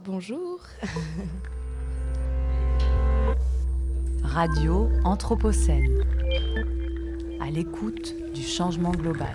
bonjour. Radio Anthropocène, à l'écoute du changement global.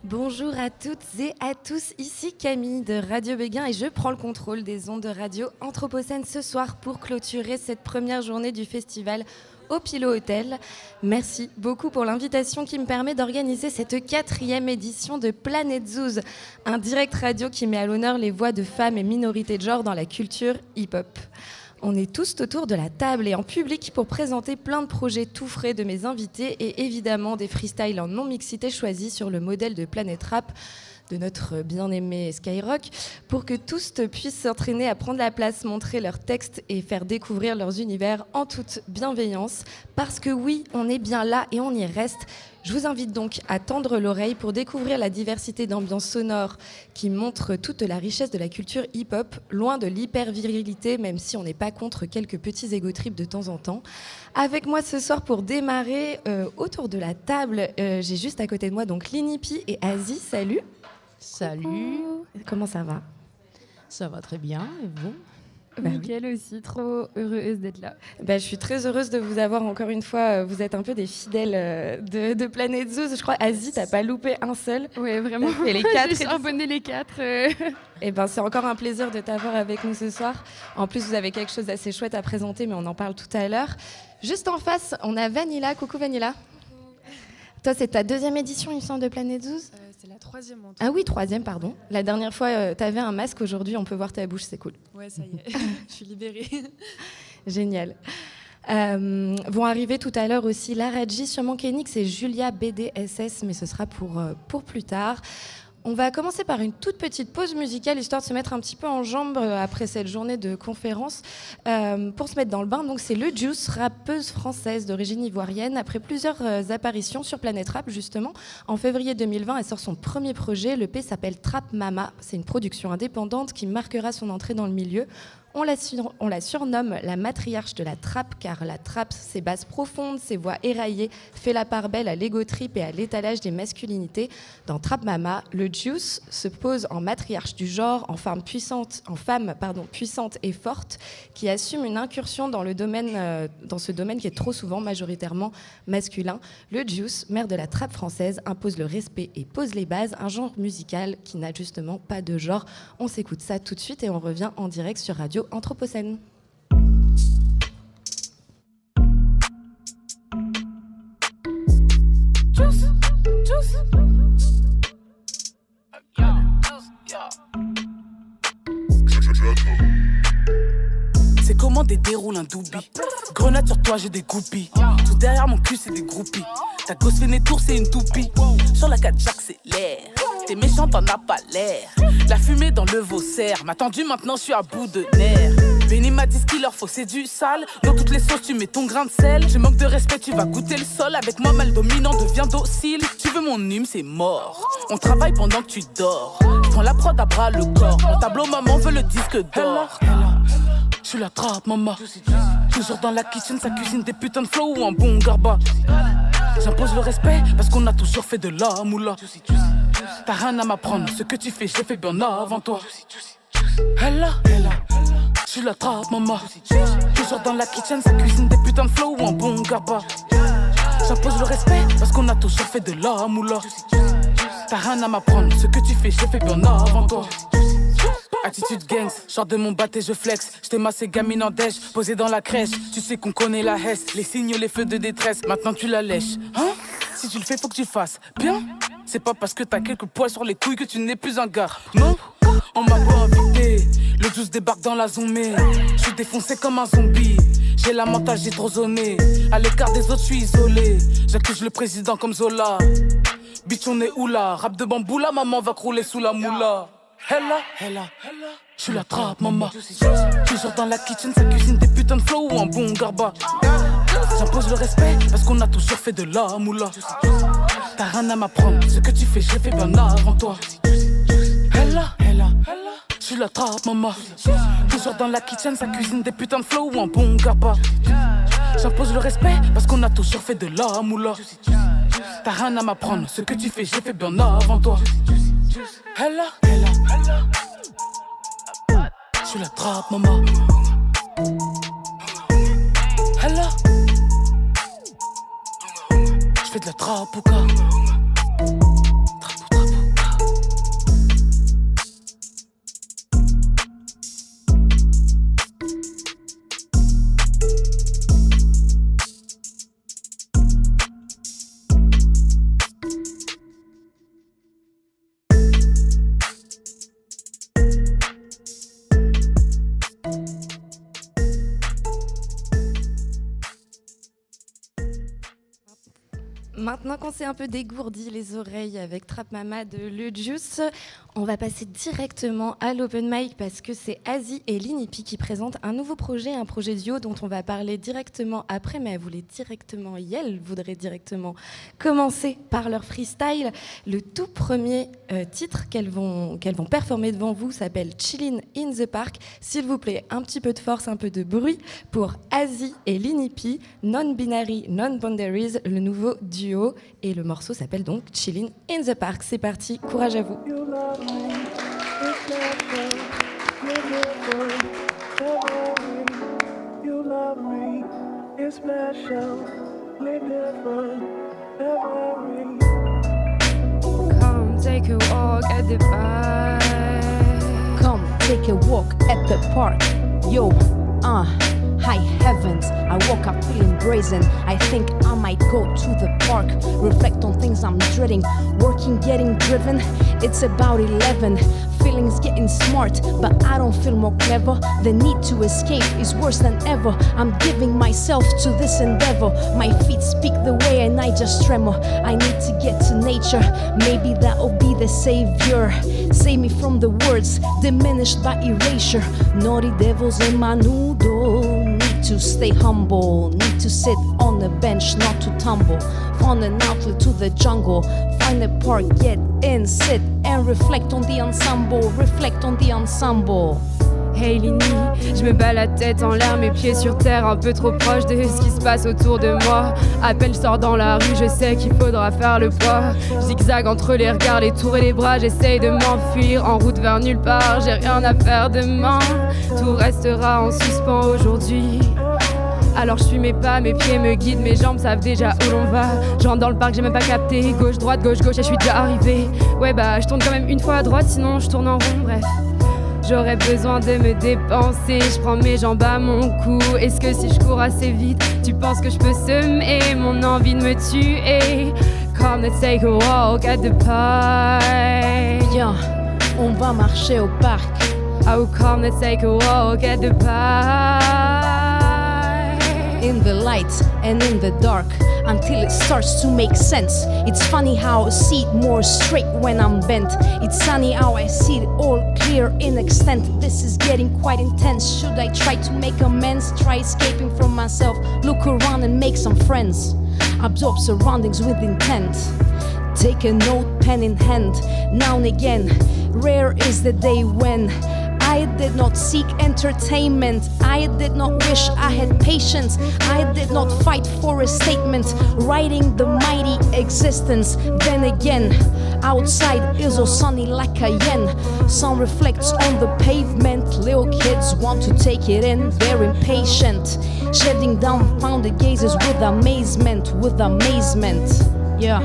Bonjour à toutes et à tous, ici Camille de Radio Béguin et je prends le contrôle des ondes de Radio Anthropocène ce soir pour clôturer cette première journée du festival au Pilot Hotel. Merci beaucoup pour l'invitation qui me permet d'organiser cette 4e édition de Planète Zouz, un direct radio qui met à l'honneur les voix de femmes et minorités de genre dans la culture hip-hop. On est tous autour de la table et en public pour présenter plein de projets tout frais de mes invités et évidemment des freestyles en non-mixité choisis sur le modèle de Planète Rap de notre bien-aimé Skyrock pour que tous puissent s'entraîner à prendre la place, montrer leurs textes et faire découvrir leurs univers en toute bienveillance. Parce que oui, on est bien là et on y reste. Je vous invite donc à tendre l'oreille pour découvrir la diversité d'ambiances sonores qui montrent toute la richesse de la culture hip-hop, loin de l'hyper-virilité, même si on n'est pas contre quelques petits égo-trips de temps en temps. Avec moi ce soir pour démarrer autour de la table, j'ai juste à côté de moi donc Linipi et Asie. Salut. Salut. Coucou. Comment ça va? Ça va très bien, et vous? Nickel aussi, trop heureuse d'être là. Je suis très heureuse de vous avoir encore une fois. Vous êtes un peu des fidèles de Planète Zouz. Je crois, Asie, t'as pas loupé un seul. Ouais, vraiment. Et les 4. J'ai charbonné les 4. Et c'est encore un plaisir de t'avoir avec nous ce soir. En plus, vous avez quelque chose d'assez chouette à présenter, mais on en parle tout à l'heure. Juste en face, on a Vanilla. Coucou Vanilla. Toi, c'est ta 2e édition, il me semble, de Planète Zouz. C'est la 3e en tout. Ah oui, 3e, pardon. La dernière fois, t'avais un masque. Aujourd'hui, on peut voir ta bouche, c'est cool. Ouais, ça y est, je suis libérée. Génial. Vont arriver tout à l'heure aussi Lara G, sûrement Kenix et Julia BDSS, mais ce sera pour plus tard. On va commencer par une toute petite pause musicale, histoire de se mettre un petit peu en jambes après cette journée de conférence, pour se mettre dans le bain. Donc c'est Le Juice, rappeuse française d'origine ivoirienne. Après plusieurs apparitions sur Planète Rap, justement, en février 2020, elle sort son premier projet. L'EP s'appelle Trap Mama. C'est une production indépendante qui marquera son entrée dans le milieu. On la surnomme la matriarche de la trappe, car la trappe, ses basses profondes, ses voix éraillées, fait la part belle à l'ego trip et à l'étalage des masculinités. Dans Trap Mama, le Juice se pose en matriarche du genre, en femme puissante et forte, qui assume une incursion dans ce domaine qui est trop souvent majoritairement masculin. Le Juice, mère de la trappe française, impose le respect et pose les bases, un genre musical qui n'a justement pas de genre. On s'écoute ça tout de suite et on revient en direct sur Radio Anthropocène. C'est comment des déroule un doubi. Grenade sur toi, j'ai des groupies. Tout derrière mon cul, c'est des groupies. Ta gosse fait tour, c'est une toupie. Sur la 4, j'accélère. T'es méchant, t'en as pas l'air. La fumée dans le Vaussaire m'a tendu, maintenant je suis à bout de nerfs. Benny m'a dit ce qu'il leur faut, c'est du sale. Dans toutes les sauces, tu mets ton grain de sel. Je manque de respect, tu vas goûter le sol. Avec moi, mal dominant, deviens docile. Tu veux mon hume, c'est mort. On travaille pendant que tu dors. Je prends la prod à bras le corps. Mon tableau, maman veut le disque d'or. Je suis la trappe, maman. Toujours dans la kitchen, ça cuisine des putains de flow ou un bon garba. J'impose le respect parce qu'on a toujours fait de la moula. T'as rien à m'apprendre, ce que tu fais, je l'ai fait bien avant toi. Hella, je suis la trappe, maman. Toujours dans la kitchen, ça cuisine des putains de flow ou un bon garba. J'impose le respect parce qu'on a toujours fait de la moula. T'as rien à m'apprendre, ce que tu fais, je l'ai fait bien avant toi. Attitude gangs, sors de mon bat et je flex. J't'ai massé gamine en dèche, posé dans la crèche. Tu sais qu'on connaît la hesse, les signaux, les feux de détresse. Maintenant tu la lèches, hein? Si tu le fais, faut que tu fasses bien. C'est pas parce que t'as quelques poils sur les couilles que tu n'es plus un gars. Non, on m'a pas invité. Le 12 débarque dans la zombie. J'suis défoncé comme un zombie. J'ai la mentale, j'ai trop zoné. À l'écart des autres, j'suis isolé. J'accuse le président comme Zola. Bitch, on est où là? Rap de bambou, la maman va crouler sous la moula. Hella, j'suis la trappe, maman. Toujours dans la kitchen, ça cuisine des putains de flow ou un bon garba. J'impose le respect parce qu'on a toujours fait de la moula. T'as rien à m'apprendre, ce que tu fais, je l'ai fait bien avant toi. Hella, j'suis la trappe, maman. Toujours dans la kitchen, ça cuisine des putains de flow ou un bon garba. J'impose le respect parce qu'on a toujours fait de la moula. T'as rien à m'apprendre, ce que tu fais, j'ai fait bien avant toi. Hella, je suis la trappe, maman. Hella, je fais de la trappe au cas. Maintenant qu'on s'est un peu dégourdi les oreilles avec Trap Mama de Le Juice, on va passer directement à l'open mic parce que c'est Asie et Linipi qui présentent un nouveau projet, un projet duo dont on va parler directement après, mais elles voudraient directement commencer par leur freestyle. Le tout premier titre qu'elles vont performer devant vous s'appelle Chillin' in the Park. S'il vous plaît, un petit peu de force, un peu de bruit pour Asie et Linipi, Non-Binary, Non-Boundaries, le nouveau duo. Et le morceau s'appelle donc Chillin' in the Park. C'est parti, courage à vous. Come take a walk at the park. Come take a walk at the park. Yo, high heavens, I woke up feeling brazen. I think I might go to the park, reflect on things I'm dreading. Working, getting driven, it's about 11. Feelings getting smart, but I don't feel more clever. The need to escape is worse than ever. I'm giving myself to this endeavor. My feet speak the way and I just tremor. I need to get to nature, maybe that'll be the savior. Save me from the words, diminished by erasure. Naughty devils in my noodle. Need to stay humble, need to sit on the bench, not to tumble. Find an outlet to the jungle, find a park, get in, sit and reflect on the ensemble, reflect on the ensemble. Hey Lini, je me bats la tête en l'air, mes pieds sur terre, un peu trop proche de ce qui se passe autour de moi. À peine je sors dans la rue, je sais qu'il faudra faire le poids. Zigzag entre les regards, les tours et les bras, j'essaye de m'enfuir en route vers nulle part. J'ai rien à faire demain, tout restera en suspens aujourd'hui. Alors je suis mes pas, mes pieds me guident, mes jambes savent déjà où l'on va. Je rentre dans le parc, j'ai même pas capté. Gauche, droite, gauche, gauche et je suis déjà arrivé. Ouais bah je tourne quand même une fois à droite, sinon je tourne en rond, bref. J'aurais besoin de me dépenser, je prends mes jambes à mon cou. Est-ce que si je cours assez vite, tu penses que je peux semer mon envie de me tuer? Come let's take a walk at the park. Viens, on va marcher au parc. Oh come let's take a walk at the park. In the light and in the dark, until it starts to make sense. It's funny how I see it more straight when I'm bent. It's sunny how I see it all clear in extent. This is getting quite intense. Should I try to make amends? Try escaping from myself. Look around and make some friends. Absorb surroundings with intent. Take a note, pen in hand. Now and again, rare is the day when I did not seek entertainment. I did not wish I had patience. I did not fight for a statement. Writing the mighty existence. Then again, outside is all sunny like a yen. Sun reflects on the pavement. Little kids want to take it in. They're impatient. Shedding down founded gazes with amazement. With amazement. Yeah.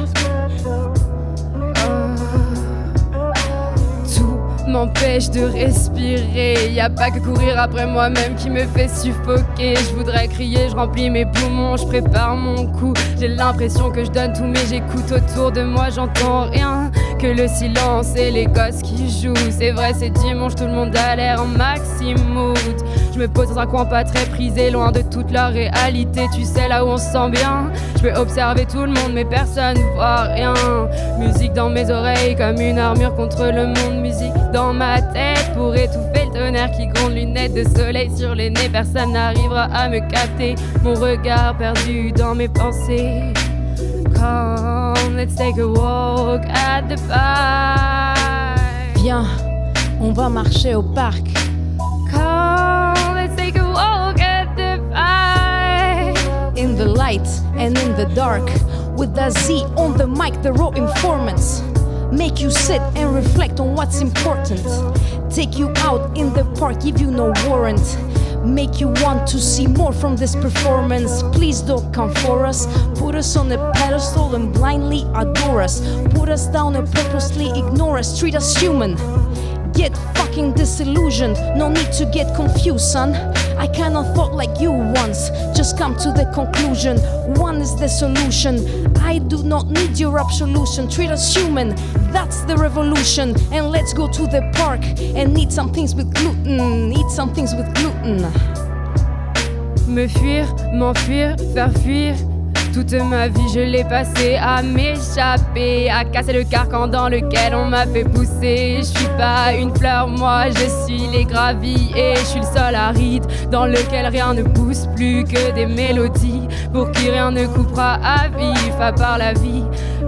M'empêche de respirer. Y a pas que courir après moi-même qui me fait suffoquer. Je voudrais crier, je remplis mes poumons, je prépare mon coup. J'ai l'impression que je donne tout mais j'écoute autour de moi, j'entends rien que le silence et les gosses qui jouent. C'est vrai, c'est dimanche, tout le monde a l'air en maxi mood. Je me pose dans un coin pas très prisé, loin de toute la réalité. Tu sais, là où on se sent bien. Je peux observer tout le monde mais personne voit rien. Musique dans mes oreilles comme une armure contre le monde. Musique dans ma tête pour étouffer le tonnerre qui gronde. Lunettes de soleil sur les nez, personne n'arrivera à me capter. Mon regard perdu dans mes pensées. Come, let's take a walk at the park. Viens, on va marcher au parc. Come, let's take a walk at the park. In the light and in the dark, with the Z on the mic, the raw informants. make you sit and reflect on what's important. Take you out in the park, give you no warrant. Make you want to see more from this performance. Please don't come for us. Put us on a pedestal and blindly adore us. Put us down and purposely ignore us. Treat us human. Get fucking disillusioned. No need to get confused, son. I kinda thought like you once. Just come to the conclusion. One is the solution. I do not need your absolution. Treat us human. That's the revolution. And let's go to the park and eat some things with gluten. Eat some things with gluten. Me fuir, m'enfuir, faire fuir. Toute ma vie je l'ai passée à m'échapper, à casser le carcan dans lequel on m'a fait pousser. Je suis pas une fleur, moi je suis les graviers. Et je suis le sol aride dans lequel rien ne pousse plus que des mélodies. Pour qui rien ne coupera à vif à part la vie.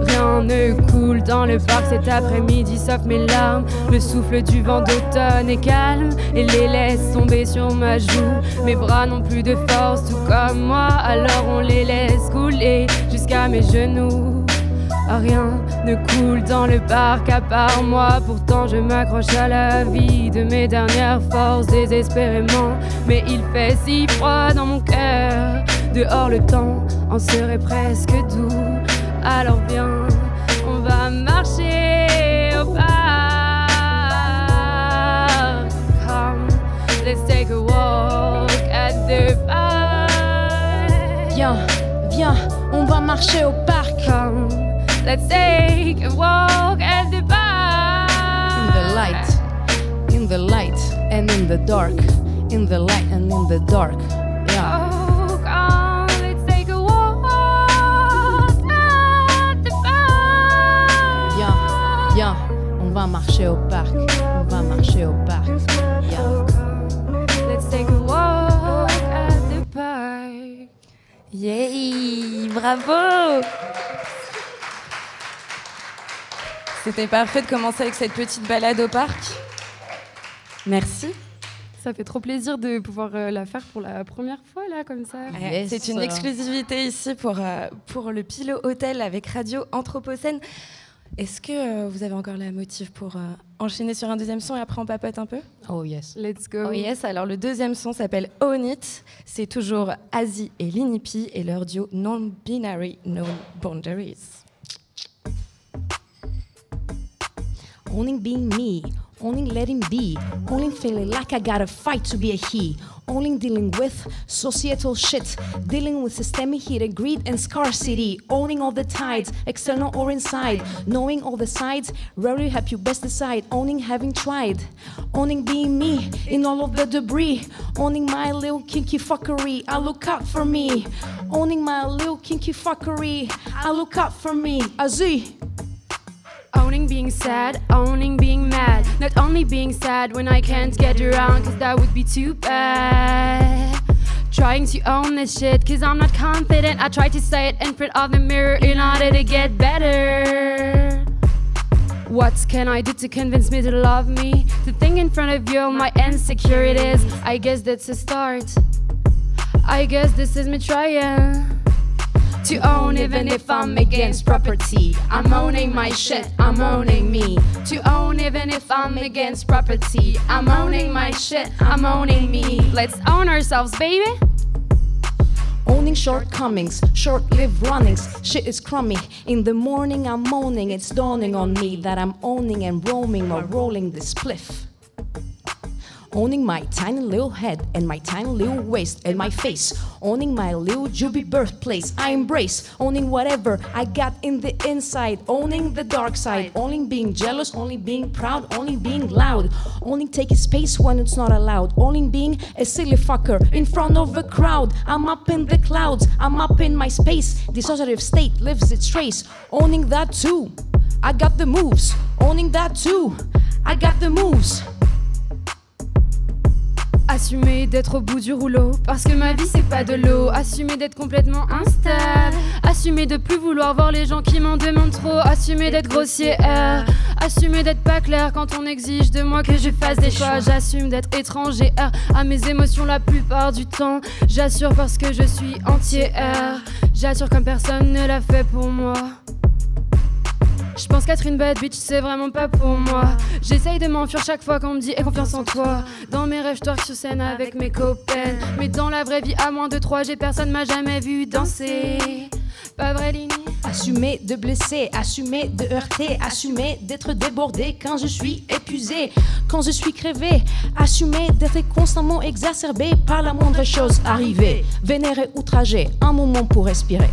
Rien ne coule dans le parc cet après-midi sauf mes larmes. Le souffle du vent d'automne est calme et les laisse tomber sur ma joue. Mes bras n'ont plus de force tout comme moi, alors on les laisse couler jusqu'à mes genoux. Rien ne coule dans le parc à part moi. Pourtant je m'accroche à la vie de mes dernières forces désespérément. Mais il fait si froid dans mon cœur. Dehors le temps en serait presque doux. Alors viens, on va marcher au parc. Come, let's take a walk at the park. Viens, viens, on va marcher au parc. Come, let's take a walk at the park. In the light, in the light and in the dark. In the light and in the dark. Yeah. Oh, come, let's take a walk at the park. Viens, on va marcher au parc. On va marcher au parc. Yeah. Oh, come, let's take a walk at the park. Yay, bravo! C'était parfait de commencer avec cette petite balade au parc. Merci. Ça fait trop plaisir de pouvoir la faire pour la première fois, là, comme ça. Yes. C'est une exclusivité ici pour le Pilot Hotel avec Radio Anthropocène. Est-ce que vous avez encore la motive pour enchaîner sur un deuxième son et après on papote un peu? Oh yes. Let's go. Oh yes, alors le deuxième son s'appelle Own It. C'est toujours Azi et Linipi et leur duo Non-Binary No Boundaries. Owning being me, owning letting be, owning feeling like I gotta fight to be a he, owning dealing with societal shit, dealing with systemic hate, greed and scarcity, owning all the tides, external or inside, knowing all the sides, rarely help you best decide, owning having tried, owning being me in all of the debris, owning my little kinky fuckery, I look out for me, owning my little kinky fuckery, I look out for me, Azi. Owning being sad, owning being mad. Not only being sad when I can't get around, cause that would be too bad. Trying to own this shit, cause I'm not confident. I try to say it in front of the mirror in order to get better. What can I do to convince me to love me? To think in front of you all my insecurities. I guess that's a start. I guess this is me trying to own even if I'm against property. I'm owning my shit, I'm owning me. To own even if I'm against property. I'm owning my shit, I'm owning me. Let's own ourselves, baby. Owning shortcomings, short-lived runnings, shit is crummy. In the morning I'm moaning, it's dawning on me that I'm owning and roaming or rolling this spliff. Owning my tiny little head and my tiny little waist and my face. Owning my little Juby birthplace, I embrace. Owning whatever I got in the inside. Owning the dark side. Only being jealous, only being proud, only being loud. Only taking space when it's not allowed. Only being a silly fucker in front of a crowd. I'm up in the clouds, I'm up in my space. Dissociative state lives its trace. Owning that too, I got the moves. Owning that too, I got the moves. Assumer d'être au bout du rouleau, parce que ma vie c'est pas de l'eau. Assumer d'être complètement instable. Assumer de plus vouloir voir les gens qui m'en demandent trop. Assumer d'être grossière. Assumer d'être pas clair quand on exige de moi que je fasse des choix. J'assume d'être étrangère à mes émotions la plupart du temps. J'assure parce que je suis entière. J'assure comme personne ne l'a fait pour moi. Je pense qu'être une bad bitch, c'est vraiment pas pour moi. J'essaye de m'enfuir chaque fois qu'on me dit aie confiance en toi. Dans mes rêves, je twerk sur scène avec mes copains. Mais dans la vraie vie, à moins de 3G, personne m'a jamais vu danser. Pas vrai, Lini? Assumer de blesser, assumer de heurter, assumer d'être débordé quand je suis épuisé, quand je suis crevé, assumer d'être constamment exacerbé par la moindre chose arrivée, vénéré, outragé, un moment pour respirer.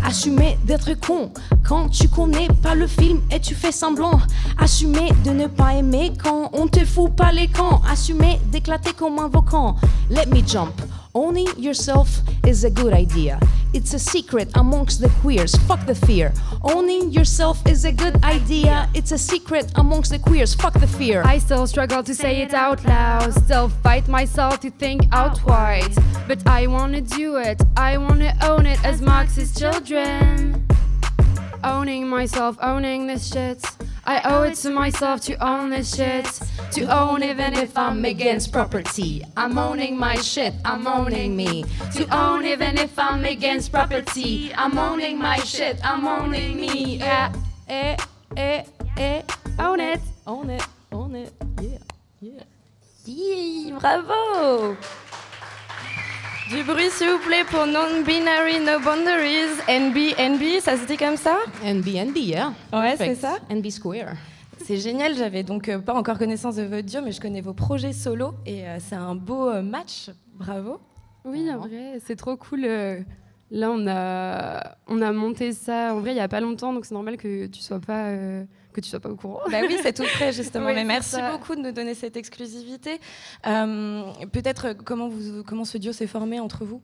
Assumer d'être con quand tu connais pas le film et tu fais semblant. Assumer de ne pas aimer quand on te fout pas les camps. Assumer d'éclater comme un volcan. Let me jump. Owning yourself is a good idea. It's a secret amongst the queers. Fuck the fear. Owning yourself is a good idea. It's a secret amongst the queers. Fuck the fear. I still struggle to say it out loud. Still fight myself to think out wide. But I wanna do it. I wanna own it as Marxist children. Owning myself, owning this shit. I owe it to myself to own this shit. To own even if I'm against property. I'm owning my shit, I'm owning me. To own even if I'm against property. I'm owning my shit, I'm owning me. Own it. Own it, own it, yeah, yeah. Yeah, bravo! Du bruit, s'il vous plaît, pour Non-Binary No Boundaries. NB, ça se dit comme ça? NB, yeah. Ouais, Perfect. c'est ça. NB Square. C'est génial, j'avais donc pas encore connaissance de votre duo, mais je connais vos projets solo et c'est un beau match. Bravo. Oui, en vrai, c'est trop cool. Là, on a monté ça, en vrai, il n'y a pas longtemps, donc c'est normal que tu sois pas au courant. Bah oui, c'est tout frais, justement. Oui, mais c'est merci ça. beaucoup de nous donner cette exclusivité. Peut-être comment ce duo s'est formé entre vous?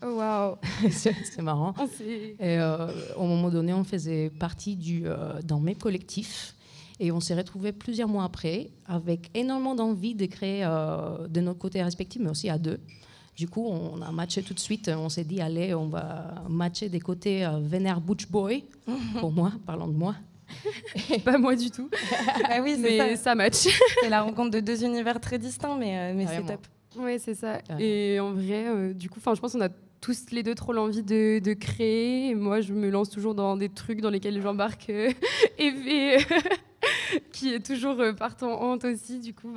Oh, waouh. C'est marrant. On s'est- Et au moment donné, on faisait partie d'un même collectif. Et on s'est retrouvés plusieurs mois après avec énormément d'envie de créer de notre côté respectif, mais aussi à deux. Du coup, on a matché tout de suite. On s'est dit, allez, on va matcher des côtés vénère Butch Boy, pour moi, parlant de moi. Pas moi du tout. Bah oui, c'est Mais ça. ça match. C'est la rencontre de deux univers très distincts, mais c'est Carrément. top. Oui, c'est ça. Ouais. Et en vrai, du coup, je pense qu'on a tous les deux trop l'envie de créer. Et moi, je me lance toujours dans des trucs dans lesquels j'embarque Eve, qui est toujours partant en honte aussi. Du coup,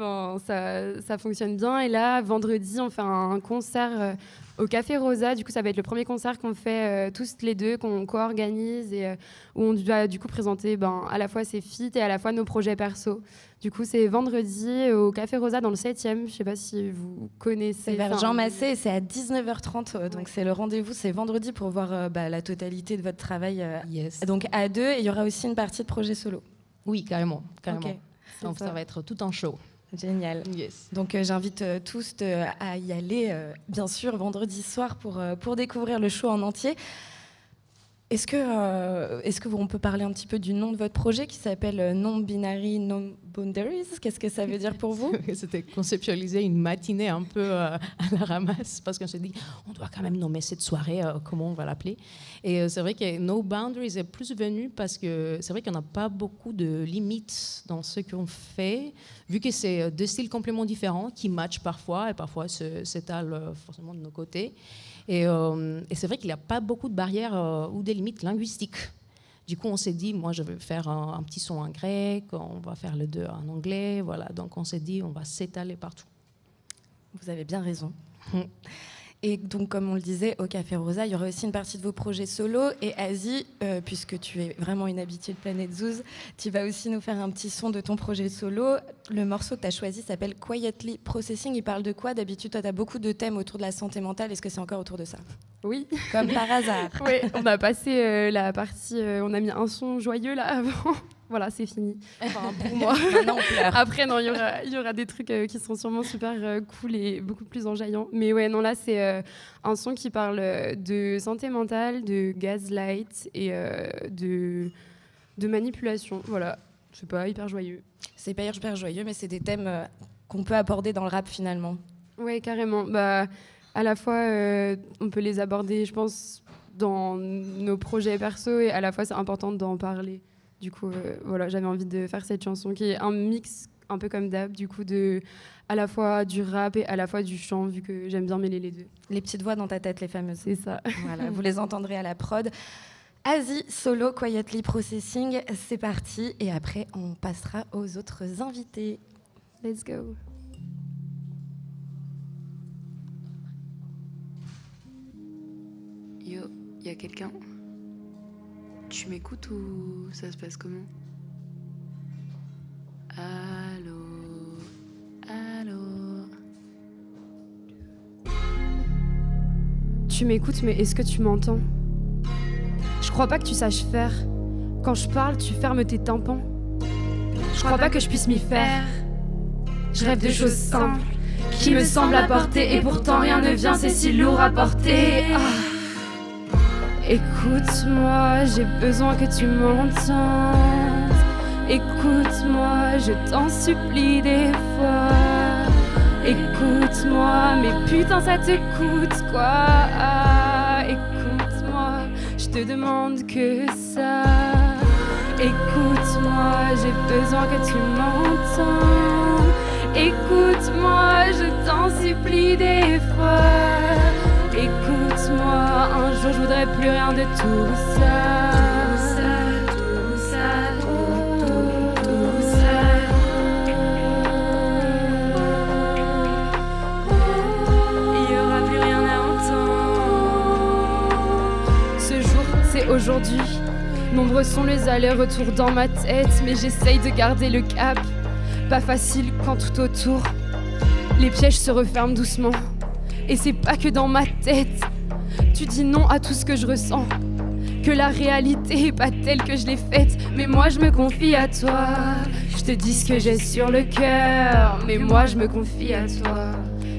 ça fonctionne bien. Et là, vendredi, on fait un concert au Café Rosa. Du coup, ça va être le premier concert qu'on fait tous les deux, qu'on co-organise et où on doit du coup présenter à la fois ses feats et à la fois nos projets perso. Du coup, c'est vendredi au Café Rosa dans le 7e. Je sais pas si vous connaissez. C'est vers Enfin, Jean Massé et c'est à 19h30. Donc c'est le rendez-vous, c'est vendredi pour voir la totalité de votre travail. Yes. Donc à deux, et il y aura aussi une partie de projet solo. Oui, carrément. Carrément. Ok, Donc ça va être tout un show. génial. Yes. Donc j'invite tous à y aller, bien sûr, vendredi soir pour découvrir le show en entier. Est-ce que on peut parler un petit peu du nom de votre projet qui s'appelle Non-Binary No Boundaries? Qu'est-ce que ça veut dire pour vous? C'était conceptualiser une matinée un peu à la ramasse parce qu'on s'est dit on doit quand même nommer cette soirée, comment on va l'appeler. Et c'est vrai que No Boundaries est plus venu parce que c'est vrai qu'on n'a pas beaucoup de limites dans ce qu'on fait, vu que c'est deux styles complètement différents qui matchent parfois et parfois s'étalent forcément de nos côtés. Et c'est vrai qu'il n'y a pas beaucoup de barrières ou des limites linguistiques. Du coup, on s'est dit, moi, je veux faire un petit son en grec, on va faire le deux en anglais, voilà. Donc, on s'est dit, on va s'étaler partout. Vous avez bien raison. Et donc, comme on le disait, au Café Rosa, il y aura aussi une partie de vos projets solo. Et Asie, puisque tu es vraiment une habituée de Planète Zouz, tu vas aussi nous faire un petit son de ton projet solo. Le morceau que tu as choisi s'appelle Quietly Processing. Il parle de quoi? D'habitude, toi, tu as beaucoup de thèmes autour de la santé mentale. Est-ce que c'est encore autour de ça? Oui. Comme par hasard. Oui, on a passé la partie, on a mis un son joyeux là avant. Voilà, c'est fini. Enfin, pour moi. Maintenant, on pleure. Après, non, il y aura des trucs qui seront sûrement super cool et beaucoup plus enjaillants. Mais ouais, non, là, c'est un son qui parle de santé mentale, de gaslight et de manipulation. Voilà, c'est pas hyper joyeux. C'est pas hyper joyeux, mais c'est des thèmes qu'on peut aborder dans le rap finalement. Ouais, carrément. Bah, à la fois, on peut les aborder, je pense, dans nos projets perso et à la fois, c'est important d'en parler. Du coup, voilà, j'avais envie de faire cette chanson qui est un mix un peu comme d'hab, du coup, à la fois du rap et à la fois du chant, vu que j'aime bien mêler les deux. Les petites voix dans ta tête, les fameuses. C'est ça. Voilà, vous les entendrez à la prod. Asie, solo, quietly processing, c'est parti. Et après, on passera aux autres invités. Let's go. Yo, y a quelqu'un? Tu m'écoutes ou ça se passe comment? Allô? Allô? Tu m'écoutes, mais est-ce que tu m'entends? Je crois pas que tu saches faire. Quand je parle, tu fermes tes tympans. Je crois pas que je puisse m'y faire. Je rêve de choses simples qui me semblent à portée, et pourtant rien ne vient, c'est si lourd à porter. Écoute-moi, j'ai besoin que tu m'entendes. Écoute-moi, je t'en supplie des fois. Écoute-moi, mais putain ça te coûte quoi? Écoute-moi, je te demande que ça. Écoute-moi, j'ai besoin que tu m'entendes. Écoute-moi, je t'en supplie des fois. Écoute-moi, un jour je voudrais plus rien de tout ça. Il y aura plus rien à entendre. Ce jour, c'est aujourd'hui. Nombreux sont les allers-retours dans ma tête, mais j'essaye de garder le cap. Pas facile quand tout autour les pièges se referment doucement. Et c'est pas que dans ma tête. Tu dis non à tout ce que je ressens, que la réalité est pas telle que je l'ai faite. Mais moi je me confie à toi. Je te dis ce que j'ai sur le cœur, mais moi je me confie à toi.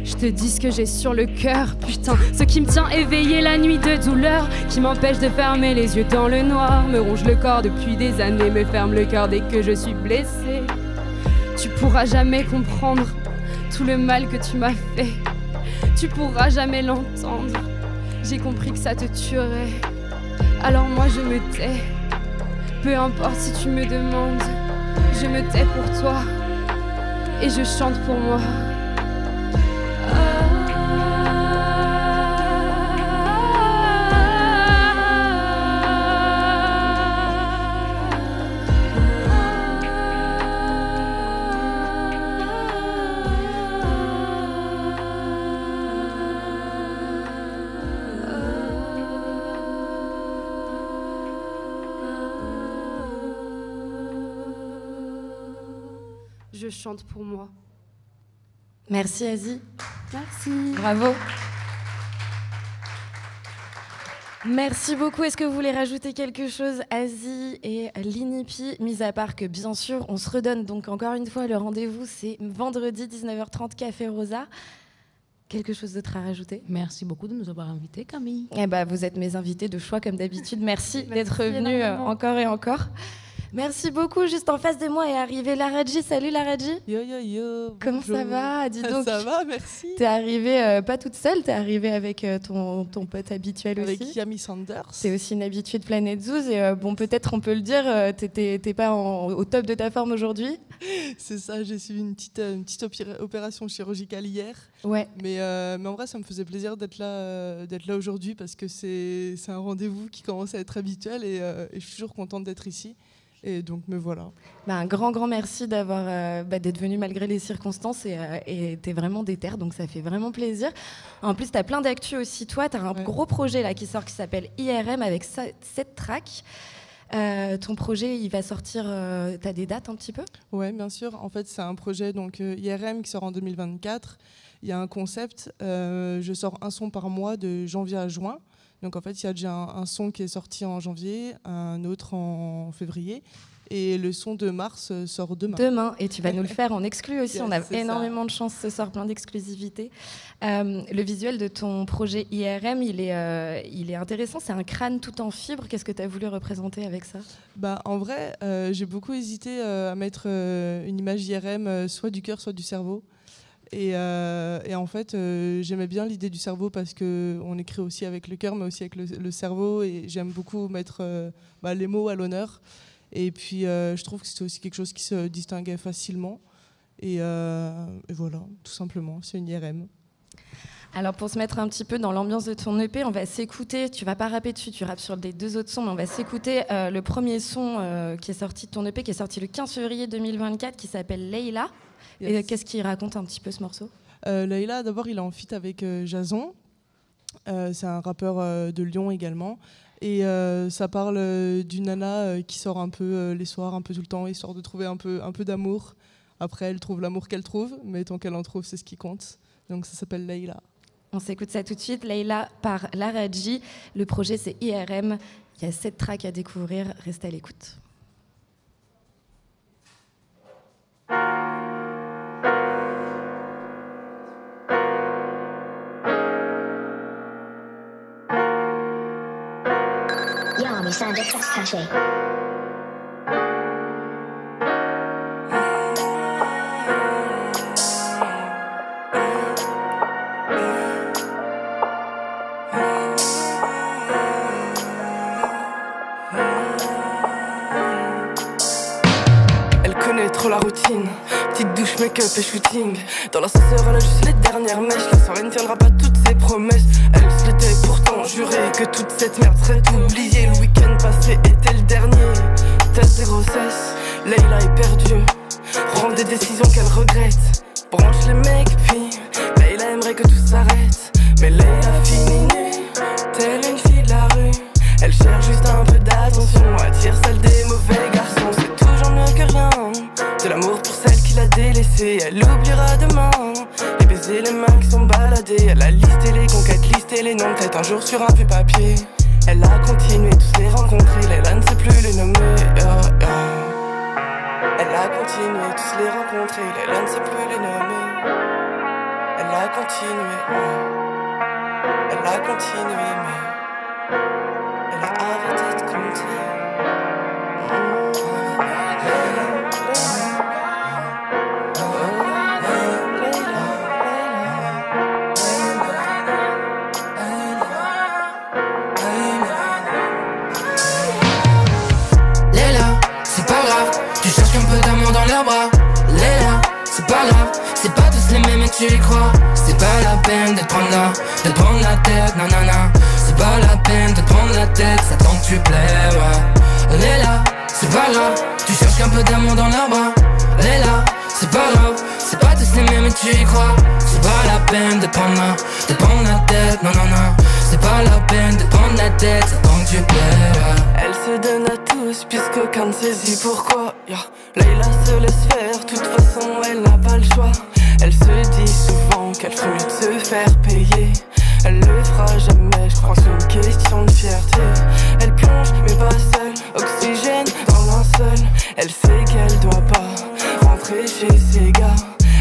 Je te dis ce que j'ai sur le cœur, putain. Ce qui me tient éveillé la nuit de douleur, qui m'empêche de fermer les yeux dans le noir, me ronge le corps depuis des années, me ferme le cœur dès que je suis blessée. Tu pourras jamais comprendre tout le mal que tu m'as fait. Tu pourras jamais l'entendre. J'ai compris que ça te tuerait. Alors moi je me tais. Peu importe si tu me demandes, je me tais pour toi. Et je chante pour moi. Je chante pour moi. Merci Asie. Merci. Bravo. Merci beaucoup. Est-ce que vous voulez rajouter quelque chose, Asie et Linipi, mis à part que bien sûr, on se redonne donc encore une fois le rendez-vous, c'est vendredi 19h30 Café Rosa. Quelque chose d'autre à rajouter? Merci beaucoup de nous avoir invités, Camille. Eh ben, vous êtes mes invités de choix comme d'habitude. Merci d'être venus encore et encore. Merci beaucoup. Juste en face de moi est arrivée Laradji. Salut Laradji. Yo yo yo. Comment ça va? Dis donc. Ça va, merci. T'es arrivée pas toute seule, t'es arrivée avec ton pote habituel aussi. Avec Yami Sanders. C'est aussi une habituée de Planète Zouz et bon, peut-être on peut le dire, t'es pas au top de ta forme aujourd'hui. C'est ça, j'ai suivi une petite opération chirurgicale hier. Ouais. Mais en vrai, ça me faisait plaisir d'être là aujourd'hui parce que c'est un rendez-vous qui commence à être habituel et je suis toujours contente d'être ici. Et donc me voilà. Un grand merci d'être venu malgré les circonstances et t'es vraiment déter, donc ça fait vraiment plaisir. En plus, t'as plein d'actu aussi. Toi, t'as un gros projet là qui sort qui s'appelle IRM avec 7 tracks. Ton projet, il va sortir. T'as des dates un petit peu? Ouais, bien sûr. En fait, c'est un projet donc IRM qui sort en 2024. Il y a un concept. Je sors un son par mois de janvier à juin. Donc en fait, il y a déjà un son qui est sorti en janvier, un autre en février, et le son de mars sort demain. Demain, et tu vas nous le faire en exclu aussi. Yes, on a énormément de chance ce soir, plein d'exclusivité. Le visuel de ton projet IRM, il est intéressant. C'est un crâne tout en fibres. Qu'est-ce que tu as voulu représenter avec ça? En vrai, j'ai beaucoup hésité à mettre une image IRM soit du cœur, soit du cerveau. Et en fait, j'aimais bien l'idée du cerveau parce qu'on écrit aussi avec le cœur, mais aussi avec le cerveau. Et j'aime beaucoup mettre les mots à l'honneur. Et puis, je trouve que c'était aussi quelque chose qui se distinguait facilement. Et voilà, tout simplement, c'est une IRM. Alors pour se mettre un petit peu dans l'ambiance de ton EP, on va s'écouter, tu vas pas rapper dessus, tu rappes sur les 2 autres sons, mais on va s'écouter le premier son qui est sorti de ton EP, qui est sorti le 15 février 2024, qui s'appelle Leila. Yes. Et qu'est-ce qu'il raconte un petit peu ce morceau? Leila, d'abord il est en feat avec Jason, c'est un rappeur de Lyon également. Et ça parle d'une nana qui sort un peu les soirs, un peu tout le temps, histoire de trouver un peu d'amour. Après, elle trouve l'amour qu'elle trouve, mais tant qu'elle en trouve, c'est ce qui compte. Donc ça s'appelle Leila. On s'écoute ça tout de suite. Leila par Laradji. Le projet, c'est IRM. Il y a 7 tracks à découvrir. Restez à l'écoute. Elle connaît trop la routine, petite douche, make-up et shooting. Dans l'ascenseur, elle a juste les dernières mèches. La soirée ne tiendra pas toutes ses promesses. Elle se l'était pourtant juré que toute cette merde serait oubliée. Le week-end passé était le dernier. Test de grossesse, Leila est perdue. Prend des décisions qu'elle regrette. Branche les mecs, puis Leila aimerait que tout s'arrête. Mais Leila finit nue, telle une fille de la rue. Elle cherche juste un peu d'attention, attire celle des mauvais garçons. C'est toujours mieux que rien, de l'amour pour celle qui l'a délaissée. Elle oubliera demain les baisers, les mains qui sont baladées. Elle a listé les conquêtes, listé les noms, peut-être un jour sur un vieux papier. Elle a continué tous les rencontrer, Leila ne sait plus les nommer. Elle a continué tous les rencontrer, Leila ne sait plus les nommer. Elle a continué, elle a continué, mais elle a arrêté de compter. Leila, c'est pas grave, tu cherches qu'un peu d'amour dans leurs bras. Leila, c'est pas grave, c'est pas tous les mêmes et tu y crois. C'est pas la peine de te prendre la tête, non non non. C'est pas la peine de te prendre la tête, ça tant que tu plais, ouais. Leila, c'est pas grave, tu cherches qu'un peu d'amour dans leurs bras. Leila, c'est pas grave, c'est pas tous les mêmes et tu y crois. C'est pas la peine de prendre la tête, non non non. C'est pas la peine de prendre la tête, ça tant que tu plais, ouais. Elle se donne à tous puisqu'aucun ne saisit pourquoi. Leila se laisse faire, toute façon elle n'a pas le choix. Elle se dit souvent qu'elle ferait mieux de se faire payer. Elle le fera jamais, je crois que c'est une question de fierté. Elle plonge mais pas seule, oxygène dans linceul. Elle sait qu'elle doit pas rentrer chez ses gars.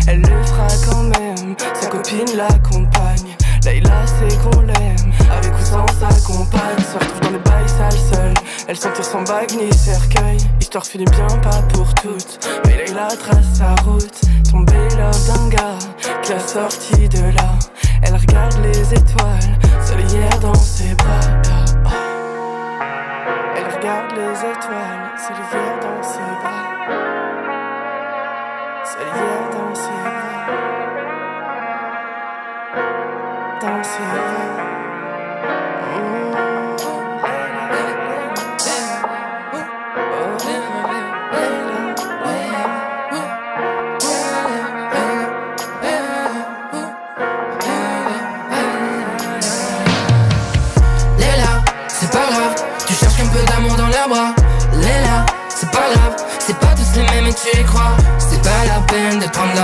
Elle le fera quand même, sa copine l'accompagne. Leila sait qu'on l'aime, avec ou sans sa compagne. Se retrouve dans les bails sales seule. Elle s'en tire sans bague ni cercueil. Histoire finit bien pas pour toutes, mais Leila trace sa route. Tombée love d'un gars qui l'a sorti de là. Elle regarde les étoiles, seule hier dans ses bras. Elle regarde les étoiles, seule hier dans ses bras. Seule hier dans ses bras. Dans ses bras. Leila, c'est pas grave, c'est pas tous les mêmes et tu y crois. C'est pas la peine de prendre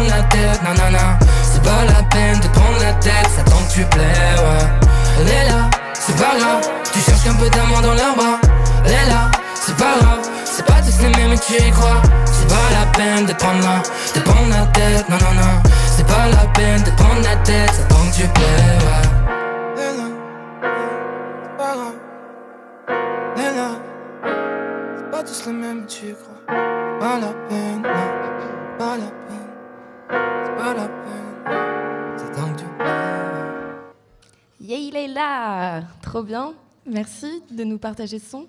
la tête, non non non. C'est pas la peine de prendre la tête, ça tant que tu plais, ouais. Leila, c'est pas grave, tu cherches qu'un peu d'amour dans leurs bras. Leila, c'est pas grave, c'est pas tous les mêmes et tu y crois. C'est pas la peine de prendre la tête, non non non. C'est pas la peine de prendre la tête, ça tant que tu plais, ouais. Tous les mêmes, tu crois. Pas la peine, non, pas la peine. C'est pas la peine. C'est tant que tu plais. Yeah, Leila, trop bien. Merci de nous partager ce son.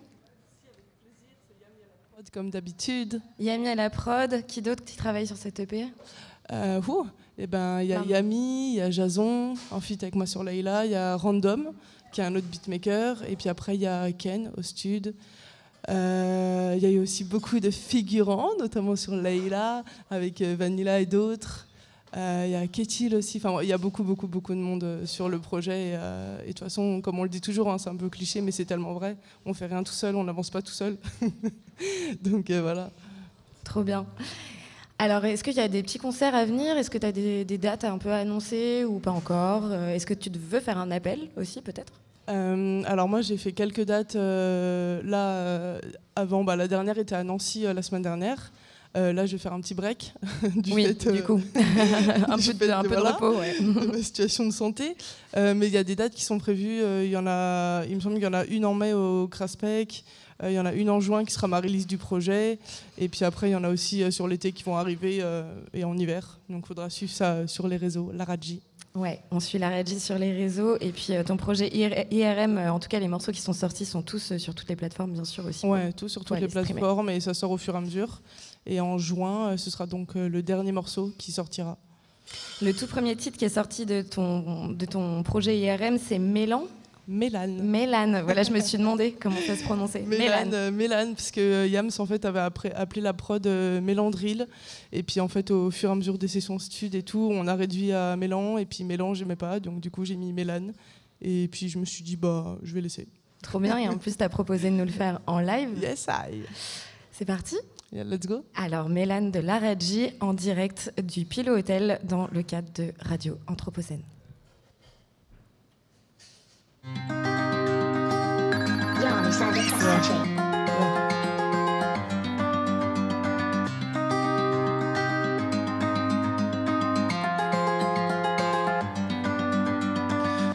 Comme d'habitude. Yami à la prod. Qui d'autre qui travaille sur cette EP? Il y a Yami, il y a Jason, en feat avec moi sur Layla, il y a Random, qui est un autre beatmaker, et puis après il y a Ken au stud. Il y a eu aussi beaucoup de figurants, notamment sur Layla, avec Vanilla et d'autres. Il y a Ketil aussi, enfin il y a beaucoup de monde sur le projet. Et de toute façon, comme on le dit toujours, hein, c'est un peu cliché, mais c'est tellement vrai. On fait rien tout seul, on n'avance pas tout seul. Donc voilà. Trop bien. Alors, est-ce qu'il y a des petits concerts à venir? Est-ce que tu as des dates un peu annoncées ou pas encore? Est-ce que tu veux faire un appel aussi, peut-être? Alors moi, j'ai fait quelques dates avant. La dernière était à Nancy la semaine dernière. Là, je vais faire un petit break du coup. un peu de repos, ouais. De ma situation de santé. Mais il y a des dates qui sont prévues. Il me semble qu'il y en a une en mai au Craspec. Il y en a une en juin qui sera ma release du projet. Et puis après, il y en a aussi sur l'été qui vont arriver et en hiver. Donc il faudra suivre ça sur les réseaux. La Radji. Ouais, on suit la Radji sur les réseaux. Et puis ton projet IRM, en tout cas les morceaux qui sont sortis sont tous sur toutes les plateformes, bien sûr aussi. Ouais, tous sur toutes les plateformes et ça sort au fur et à mesure. Et en juin, ce sera donc le dernier morceau qui sortira. Le tout premier titre qui est sorti de ton projet IRM, c'est Mélane. Voilà, je me suis demandé comment ça se prononçait. Mélane, parce que Yams en fait avait appelé la prod Mélandril, et puis en fait au fur et à mesure des sessions stud et tout, on a réduit à Mélan, et puis Mélan j'aimais pas, donc du coup j'ai mis Mélane, et puis je me suis dit je vais laisser. Trop bien, et en plus t'as proposé de nous le faire en live. Yes I. C'est parti. Yeah, let's go. Alors Mélane de La Radji en direct du Pilot Hotel dans le cadre de Radio Anthropocène.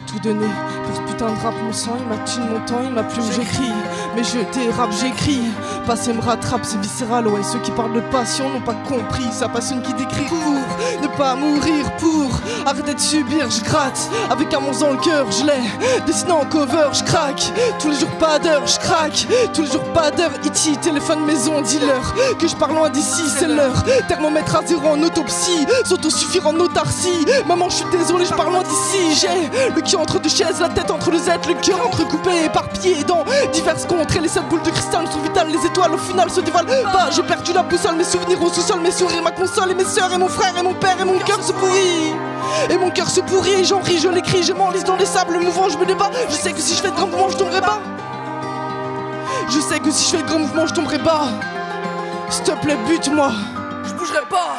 Tout donné pour ce putain de rap, mon sang, il m'a tué mon temps, il m'a plume, j'écris. Mais je dérape, j'écris. Passé me rattrape, c'est viscéral, ouais. Ceux qui parlent de passion n'ont pas compris. Sa passion qui décrit pour ne pas mourir, pour arrêter de subir, je gratte. Avec un monstre dans le cœur, je l'ai dessiné en cover, je craque. Tous les jours pas d'heure, je craque. Tous les jours pas d'heure, E.T. téléphone maison, dis-leur que je parle loin d'ici, c'est l'heure. Thermomètre à zéro en autopsie, s'autosuffire en autarcie. Maman, je suis désolé, je parle loin d'ici. J'ai le cul entre deux chaises, la tête entre le Z, le cœur entrecoupé, éparpillé dans diverses contrées. Les 7 boules de cristal sont vitales, les étoiles au final se dévalent pas. J'ai perdu la boussole, mes souvenirs au sous-sol, mes sourires, ma console et mes sœurs et mon frère et mon père et mon cœur se pourrit. Et mon cœur se pourrit, j'en ris, je l'écris, je m'enlise dans les sables mouvants, je me débat. Je sais que si je fais de grands mouvements, je tomberai bas. Je sais que si je fais de grands mouvements, je tomberai bas. S'il te plaît, bute-moi. Je bougerai pas.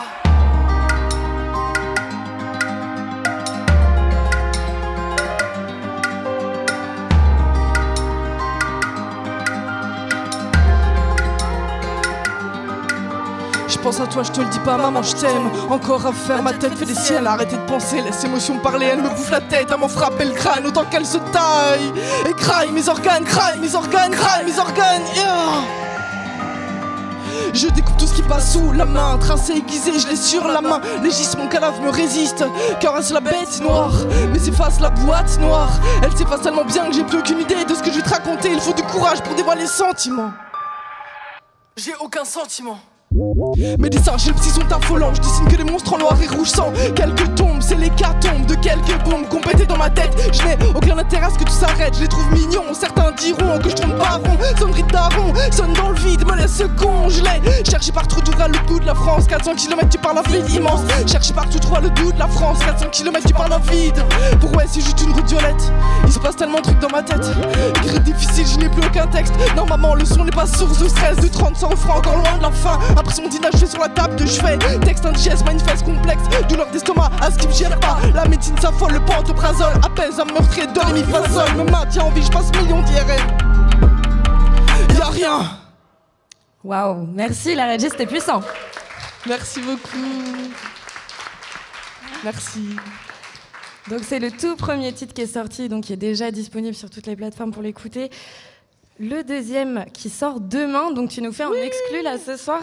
Je pense à toi, je te le dis pas, maman, je t'aime. Encore à faire, ma tête fait des ciels. Arrêtez de penser, laisse l'émotion parler. Elle me bouffe la tête, elle m'en frappe le crâne autant qu'elle se taille. Et craille mes organes, craille mes organes, craille mes organes. Yeah. Je découpe tout ce qui passe sous la main, tracé, aiguisé, je l'ai sur la main. Légiste, mon cadavre me résiste. Caresse la bête noire, mais s'efface la boîte noire. Elle s'efface tellement bien que j'ai plus aucune idée de ce que je vais te raconter. Il faut du courage pour dévoiler les sentiments. J'ai aucun sentiment. Mes dessins chez le psy sont affolants. Je dessine que des monstres en noir et rouge sans quelques tombes. C'est l'hécatombe de quelques bombes qu'on pétait dans ma tête. Je n'ai aucun intérêt à ce que tout s'arrête. Je les trouve mignons, certains diront que je tourne pas rond. Sonnerie de daron, sonne dans le vide, me laisse congeler. Chercher partout d'ouvrir le goût de la France. 400 km tu parles à vide immense. Chercher partout trouver le goût de la France. 400 km tu parles à vide. Pour ouais c'est juste une route violette. Il se passe tellement de trucs dans ma tête. Écrire difficile, je n'ai plus aucun texte. Non maman, le son n'est pas source de stress. De 30 100 francs encore loin de la fin. Après son dîner je fais sur la table de chevet. Texte indigeste, manifeste complexe. Douleur d'estomac, à ce qui me gère pas. La médecine s'affole, le pantoprazole apaise un meurtrier de rémi fasol. Me maintient en vie, je passe millions d'IRM. Y'a rien. Waouh, merci la Radji, c'était puissant. Merci beaucoup. Merci. Donc c'est le tout premier titre qui est sorti, donc qui est déjà disponible sur toutes les plateformes pour l'écouter. Le deuxième qui sort demain, donc tu nous fais un exclu là ce soir.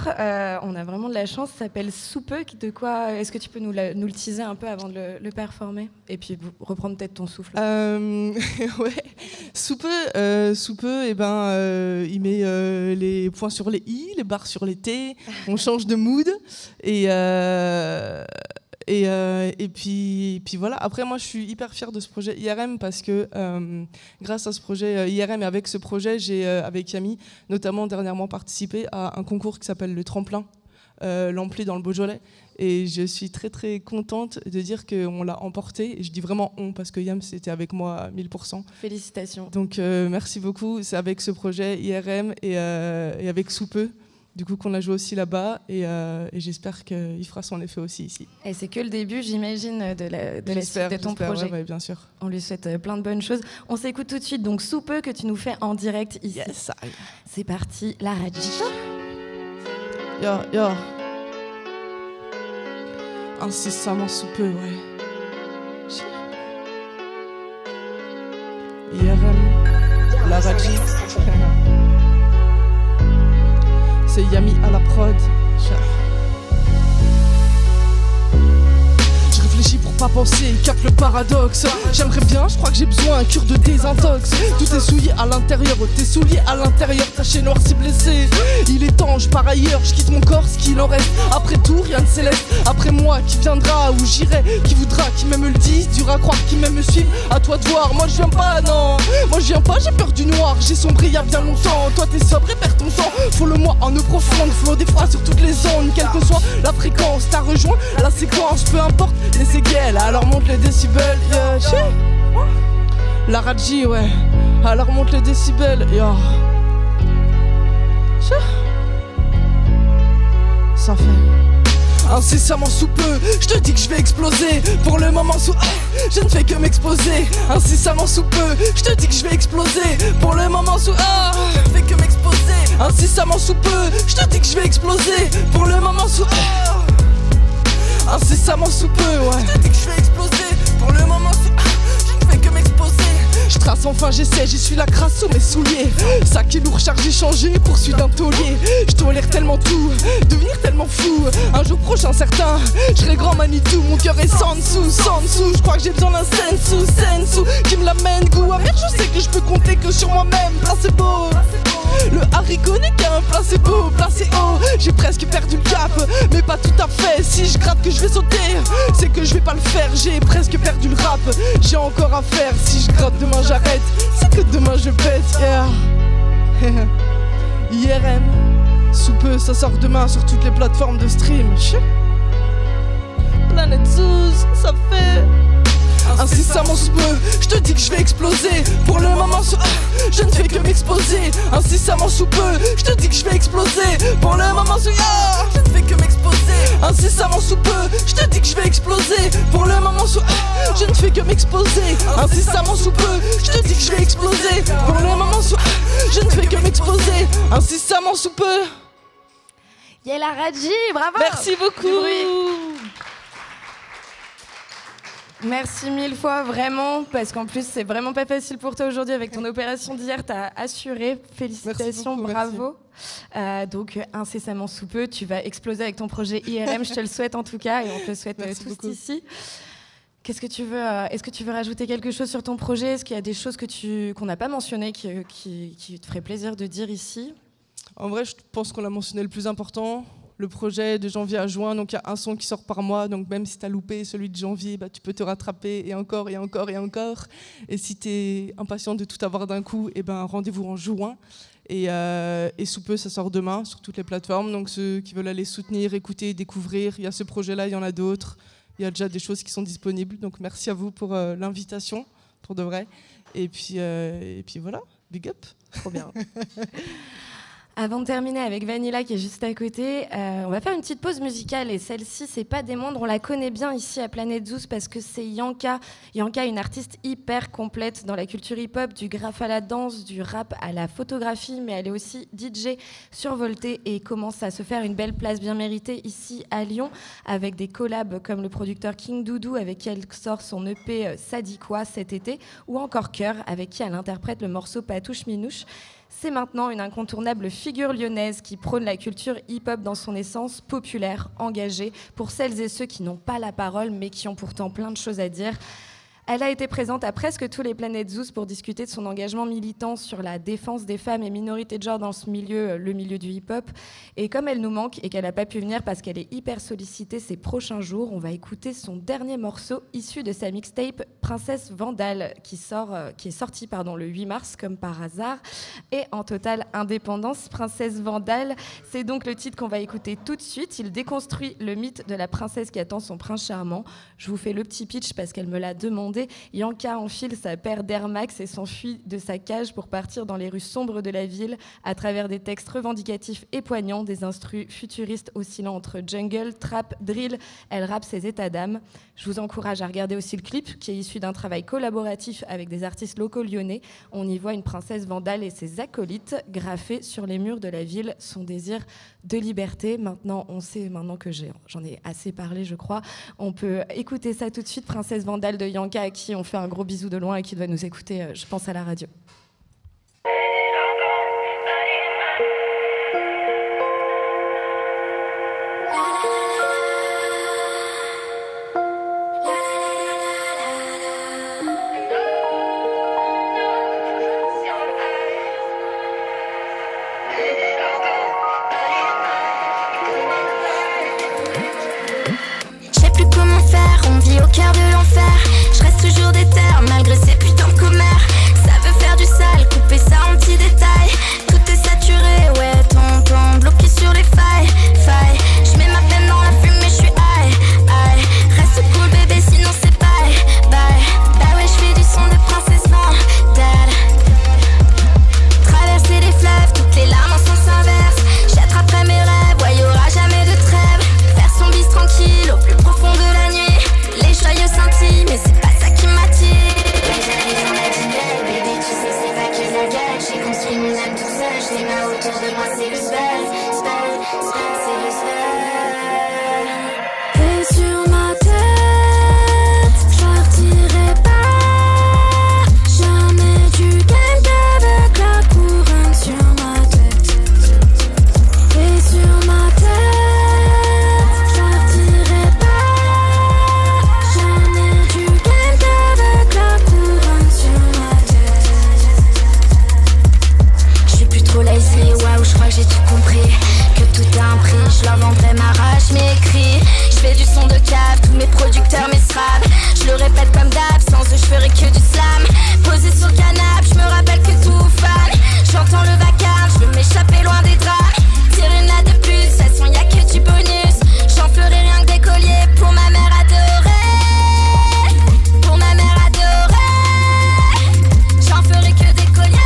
On a vraiment de la chance, ça s'appelle Soupeux. De quoi est-ce que tu peux nous le teaser un peu avant de le performer et puis reprendre peut-être ton souffle. Ouais, Soupeux, et il met les points sur les i, les barres sur les t. On change de mood et Et puis voilà. Après, moi, je suis hyper fière de ce projet IRM parce que grâce à ce projet IRM et avec ce projet, j'ai, avec Yami, notamment dernièrement participé à un concours qui s'appelle le Tremplin, l'Ampli dans le Beaujolais. Et je suis très très contente de dire qu'on l'a emporté. Et je dis vraiment on parce que Yam c'était avec moi à 1000%. Félicitations. Donc merci beaucoup. C'est avec ce projet IRM et avec Sous peu, du coup qu'on a joué aussi là-bas. Et j'espère qu'il fera son effet aussi ici. Et c'est que le début, j'imagine, de la suite de ton projet. Ouais, bien sûr. On lui souhaite plein de bonnes choses. On s'écoute tout de suite donc Sous peu que tu nous fais en direct ici. Yes. C'est parti, la Radji. Yo. Incessamment sous peu, ouais. IRM, la Radji. C'est Yami à la prod. Je réfléchis pour pas penser, capte le paradoxe. J'aimerais bien, je crois que j'ai besoin, un cure de désintox. Tout est souillé à l'intérieur, tes souliers à l'intérieur, taché noir si blessé. Il est temps, je pars ailleurs, je quitte mon corps, ce qu'il en reste. Après tout, rien de céleste. Après moi, qui viendra, où j'irai, qui voudra, qui m'aime le dise, dur à croire, qui m'aime me suivre. À toi de voir, moi je viens pas, non. Moi je viens pas, j'ai peur du noir, j'ai sombré il y a bien longtemps. Toi t'es sobre et perds ton temps. Faut le moi en eau profonde, flot des froids sur toutes les zones. Quelle que soit la fréquence, t'as rejoint la séquence, peu importe les égales. Alors monte les décibels, yeah. La Radji, ouais. Alors monte les décibels, yeah. Ça fait incessamment sous peu, je te dis que je vais exploser. Pour le moment sous je ne fais que m'exposer. Incessamment sous peu, je te dis que je vais exploser. Pour le moment sous je ne fais que m'exposer. Incessamment sous peu, je te dis que je vais exploser. Pour le moment sous incessamment sous peu, ouais. Je te dis que je vais exploser. Pour le moment sous je ne fais que m'exposer. Je trace enfin, j'essaie, j'y suis la crasse sous mes souliers. Sac et lourd chargé, changé, poursuit d'un taulier. Je tolère tellement tout, devenir tellement fou. Un jour prochain certain, je serai grand Manitou. Mon cœur est sans dessous. Je crois que j'ai besoin d'un sensu qui me l'amène goût amer. Je sais que je peux compter que sur moi-même. Placebo, le haricot n'est qu'un placebo, placé haut. J'ai presque perdu le cap, mais pas tout à fait. Si je gratte que je vais sauter, c'est que je vais pas le faire. J'ai presque perdu le rap, j'ai encore à faire. Si je gratte demain j'arrête, c'est que demain je pète, yeah. IRM, sous peu, ça sort demain sur toutes les plateformes de stream. Planète Zouz, ça fait incessamment sous peu, je te dis que je vais exploser. Pour le moment je ne fais que m'exposer. Incessamment sous peu, je te dis que je vais exploser. Pour le moment je ne fais que m'exposer. Incessamment sous peu, je te dis que je vais exploser. Pour le moment je ne fais que m'exposer. Incessamment sous peu, je te dis que je vais exploser. Pour le moment je ne fais que m'exposer. Incessamment sous peu. Y'a la Radji, bravo. Merci beaucoup. Merci mille fois, vraiment, parce qu'en plus, c'est vraiment pas facile pour toi aujourd'hui avec ton opération d'hier. T'as assuré, félicitations, beaucoup, bravo. Donc, incessamment sous peu, tu vas exploser avec ton projet IRM, je te le souhaite en tout cas, et on te le souhaite tous beaucoup. Ici. Qu'est-ce que tu veux est-ce que tu veux rajouter quelque chose sur ton projet? Est-ce qu'il y a des choses qu'on n'a pas mentionnées qui te ferait plaisir de dire ici? En vrai, je pense qu'on a mentionné le plus important. Le projet de janvier à juin, donc il y a un son qui sort par mois, donc même si tu as loupé celui de janvier, bah, tu peux te rattraper et encore et encore et encore. Et si tu es impatient de tout avoir d'un coup, et ben, rendez-vous en juin. Et sous peu, ça sort demain sur toutes les plateformes. Donc ceux qui veulent aller soutenir, écouter, découvrir, il y a ce projet-là, il y en a d'autres. Il y a déjà des choses qui sont disponibles. Donc merci à vous pour l'invitation, pour de vrai. Et puis voilà, big up. Trop bien. Avant de terminer avec Vanilla qui est juste à côté, on va faire une petite pause musicale et celle-ci, c'est pas des moindres, on la connaît bien ici à Planète Zouz parce que c'est Yanka. Yanka est une artiste hyper complète dans la culture hip-hop, du graphe à la danse, du rap à la photographie, mais elle est aussi DJ survoltée et commence à se faire une belle place bien méritée ici à Lyon avec des collabs comme le producteur King Doudou avec qui elle sort son EP Ça dit quoi cet été ou encore Cœur avec qui elle interprète le morceau Patouche Minouche. C'est maintenant une incontournable figure lyonnaise qui prône la culture hip-hop dans son essence populaire, engagée, pour celles et ceux qui n'ont pas la parole mais qui ont pourtant plein de choses à dire. Elle a été présente à presque tous les Planet Zoos pour discuter de son engagement militant sur la défense des femmes et minorités de genre dans ce milieu, le milieu du hip-hop. Et comme elle nous manque et qu'elle n'a pas pu venir parce qu'elle est hyper sollicitée ces prochains jours, on va écouter son dernier morceau issu de sa mixtape Princesse Vandale qui est sorti le 8 mars comme par hasard et en totale indépendance. Princesse Vandale, c'est donc le titre qu'on va écouter tout de suite. Il déconstruit le mythe de la princesse qui attend son prince charmant. Je vous fais le petit pitch parce qu'elle me l'a demandé. Yanka enfile sa paire d'Air Max et s'enfuit de sa cage pour partir dans les rues sombres de la ville à travers des textes revendicatifs et poignants, des instrus futuristes oscillant entre jungle, trap, drill. Elle rappe ses états d'âme. Je vous encourage à regarder aussi le clip qui est issu d'un travail collaboratif avec des artistes locaux lyonnais. On y voit une princesse vandale et ses acolytes graffer sur les murs de la ville son désir de liberté. Maintenant, on sait, maintenant que j'en ai assez parlé, je crois, on peut écouter ça tout de suite. Princesse Vandale de Yanka, à qui on fait un gros bisou de loin et qui doit nous écouter, je pense, à la radio. Au cœur de l'enfer, je reste toujours déterre malgré ces putains de commères. Ça veut faire du sale, couper ça en petits détails. Tout est saturé, ouais, ton plan bloqué sur les failles. Je mets ma peine dans la fumée, je suis high. Reste cool bébé, sinon c'est bye. Bah ouais, je fais du son de princesse Vandale. Traverser les fleuves, toutes les larmes en sens inverse. J'attraperai mes rêves, ouais, y'aura jamais de trêve. Faire son bis tranquille, au plus profond de la nuit. Les joyeux scintillent, mais c'est pas ça qui m'attire. Ouais, j'arrive dans la jungle, bébé, tu sais, c'est pas que la gueule. J'ai construit mon âme tout seul, j'ai mains autour de moi, c'est le spell, c'est le spell. Et sur ma tête, je partirai pas. Jamais du game avec la couronne sur ma tête. Et sur ma tête, je partirai pas. Waouh, je crois que j'ai tout compris, que tout a un prix. Je leur vendrai ma rage, mes cris. Je fais du son de cave, tous mes producteurs, mes straps. Je le répète comme d'hab, sans eux je ferai que du slam. Posé sur le canapé, je me rappelle que tout fan. J'entends le vacarme, je veux m'échapper loin des draps. Tire une là de plus, de toute façon y'a que du bonus. J'en ferai rien que des colliers pour ma mère adorée. Pour ma mère adorée. J'en ferai que des colliers.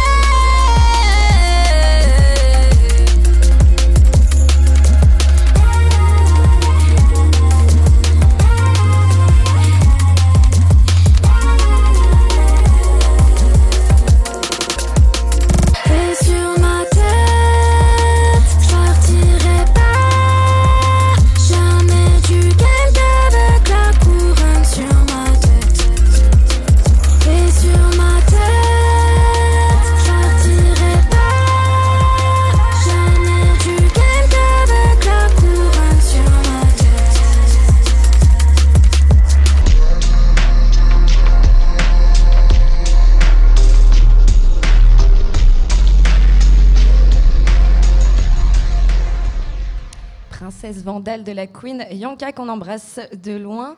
Vandale de la Queen Yanka qu'on embrasse de loin.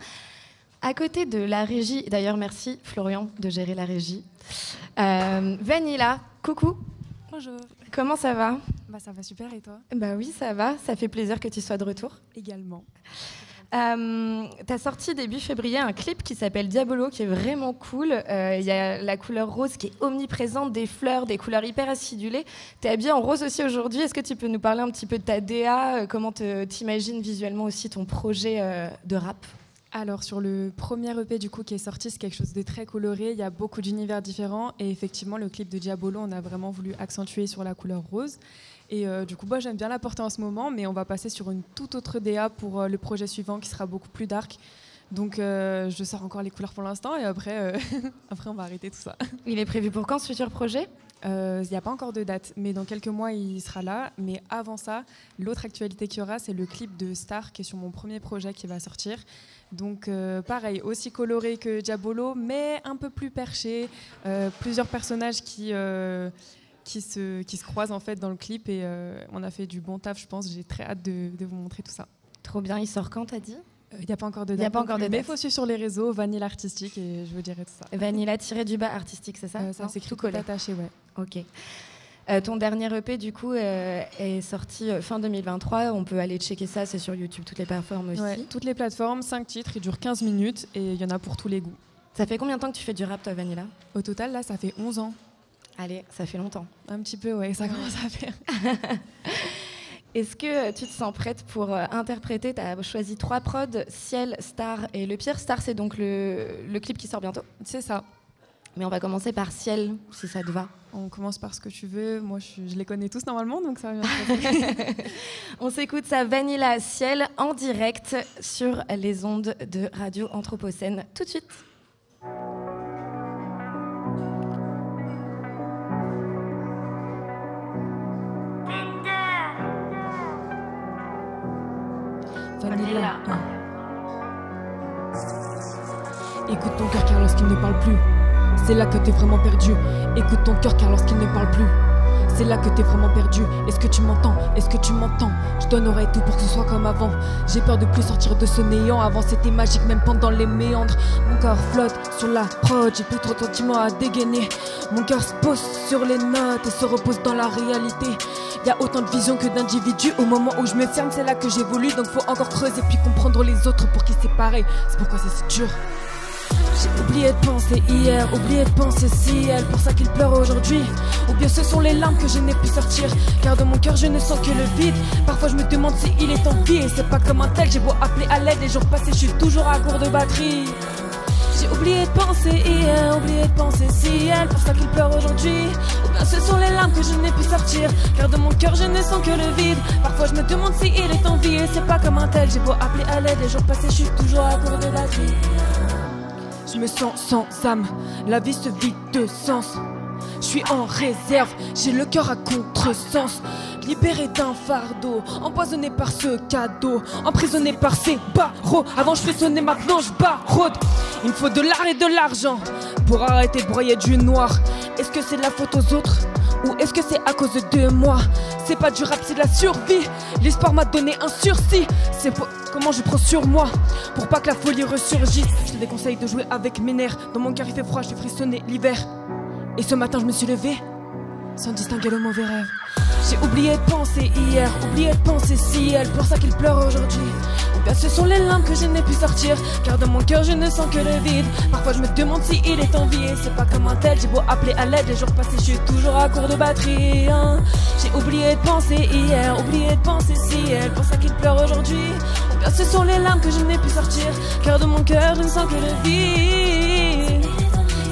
À côté de la régie, d'ailleurs merci Florian de gérer la régie. Vanilla, coucou. Bonjour. Comment ça va? Bah ça va super et toi? Bah oui ça va, ça fait plaisir que tu sois de retour. Également. T'as sorti début février un clip qui s'appelle Diabolo qui est vraiment cool. Il y a la couleur rose qui est omniprésente, des fleurs, des couleurs hyper acidulées. T'es habillée en rose aussi aujourd'hui. Est-ce que tu peux nous parler un petit peu de ta DA? Comment t'imagines visuellement aussi ton projet de rap? Alors sur le premier EP du coup qui est sorti, c'est quelque chose de très coloré, il y a beaucoup d'univers différents et effectivement le clip de Diabolo, on a vraiment voulu accentuer sur la couleur rose. Et du coup, moi, j'aime bien la porter en ce moment, mais on va passer sur une toute autre DA pour le projet suivant qui sera beaucoup plus dark. Donc, je sors encore les couleurs pour l'instant et après, après, on va arrêter tout ça. Il est prévu pour quand ce futur projet ? Il n'y a pas encore de date, mais dans quelques mois, il sera là. Mais avant ça, l'autre actualité qu'il y aura, c'est le clip de Star, qui est sur mon premier projet qui va sortir. Donc pareil, aussi coloré que Diabolo, mais un peu plus perché. Plusieurs personnages qui se croisent en fait dans le clip. Et on a fait du bon taf, je pense. J'ai très hâte de vous montrer tout ça. Trop bien, il sort quand, t'as dit ? Il n'y a pas encore de date. Mais il faut suivre sur les réseaux, Vanilla Artistique, et je vous dirai tout ça. Vanilla-du-bas artistique, c'est ça ? Ça s'écrit tout attaché, ouais. Ok. Ton dernier EP, du coup, est sorti fin 2023. On peut aller checker ça, c'est sur YouTube, toutes les plateformes aussi. Ouais, toutes les plateformes, 5 titres, ils durent 15 minutes et il y en a pour tous les goûts. Ça fait combien de temps que tu fais du rap, toi, Vanilla ? Au total, là, ça fait 11 ans. Allez, ça fait longtemps. Un petit peu, ouais, ça commence à faire. Est-ce que tu te sens prête pour interpréter ? Tu as choisi 3 prods, Ciel, Star et Le Pire. Star, c'est donc le clip qui sort bientôt ? C'est ça. Mais on va commencer par Ciel, si ça te va. On commence par ce que tu veux. Moi, je les connais tous normalement, donc ça va bien. On s'écoute ça, Vanilla, Ciel, en direct sur les ondes de Radio Anthropocène. Tout de suite. Vanilla. Écoute ton cœur car lorsqu'il ne parle plus, c'est là que t'es vraiment perdu. Écoute ton cœur car lorsqu'il ne parle plus, c'est là que t'es vraiment perdu. Est-ce que tu m'entends? Est-ce que tu m'entends? Je donnerai tout pour que ce soit comme avant. J'ai peur de plus sortir de ce néant. Avant c'était magique même pendant les méandres. Mon corps flotte sur la prod, j'ai plus trop de sentiments à dégainer. Mon cœur se pose sur les notes et se repose dans la réalité. Y a autant de visions que d'individus. Au moment où je me ferme, c'est là que j'évolue. Donc faut encore creuser puis comprendre les autres pour qui c'est pareil. C'est pourquoi c'est si dur. J'ai oublié de penser hier, oublié de penser si elle, pour ça qu'il pleure aujourd'hui. Ou bien ce sont les larmes que je n'ai pu sortir, car de mon cœur je ne sens que le vide. Parfois je me demande si il est en vie et c'est pas comme un tel. J'ai beau appeler à l'aide, les jours passés je suis toujours à court de batterie. J'ai oublié de penser hier, oublié de penser si elle, pour ça qu'il pleure aujourd'hui. Ou bien ce sont les larmes que je n'ai pu sortir, car de mon cœur je ne sens que le vide. Parfois je me demande si il est en vie et c'est pas comme un tel. J'ai beau appeler à l'aide, les jours passés je suis toujours à court de batterie. Je me sens sans âme, la vie se vide de sens. Je suis en réserve, j'ai le cœur à contresens. Libéré d'un fardeau, empoisonné par ce cadeau, emprisonné par ces barreaux. Avant je frissonnais, maintenant je baraude. Il me faut de l'art et de l'argent pour arrêter de broyer du noir. Est-ce que c'est de la faute aux autres ou est-ce que c'est à cause de moi? C'est pas du rap, c'est de la survie. L'espoir m'a donné un sursis. C'est comment je prends sur moi pour pas que la folie ressurgisse. Je te déconseille de jouer avec mes nerfs. Dans mon cœur il fait froid, je fais frissonner l'hiver. Et ce matin je me suis levé sans distinguer le mauvais rêve. J'ai oublié de penser hier, oublié de penser si elle, pour ça qu'il pleure aujourd'hui. Ou bien ce sont les larmes que je n'ai pu sortir, car de mon cœur je ne sens que le vide. Parfois je me demande si il est en vie et c'est pas comme un tel. J'ai beau appeler à l'aide, les jours passés je suis toujours à court de batterie, hein. J'ai oublié de penser hier, oublié de penser si elle, pour ça qu'il pleure aujourd'hui. Ou bien ce sont les larmes que je n'ai pu sortir, car de mon cœur je ne sens que le vide.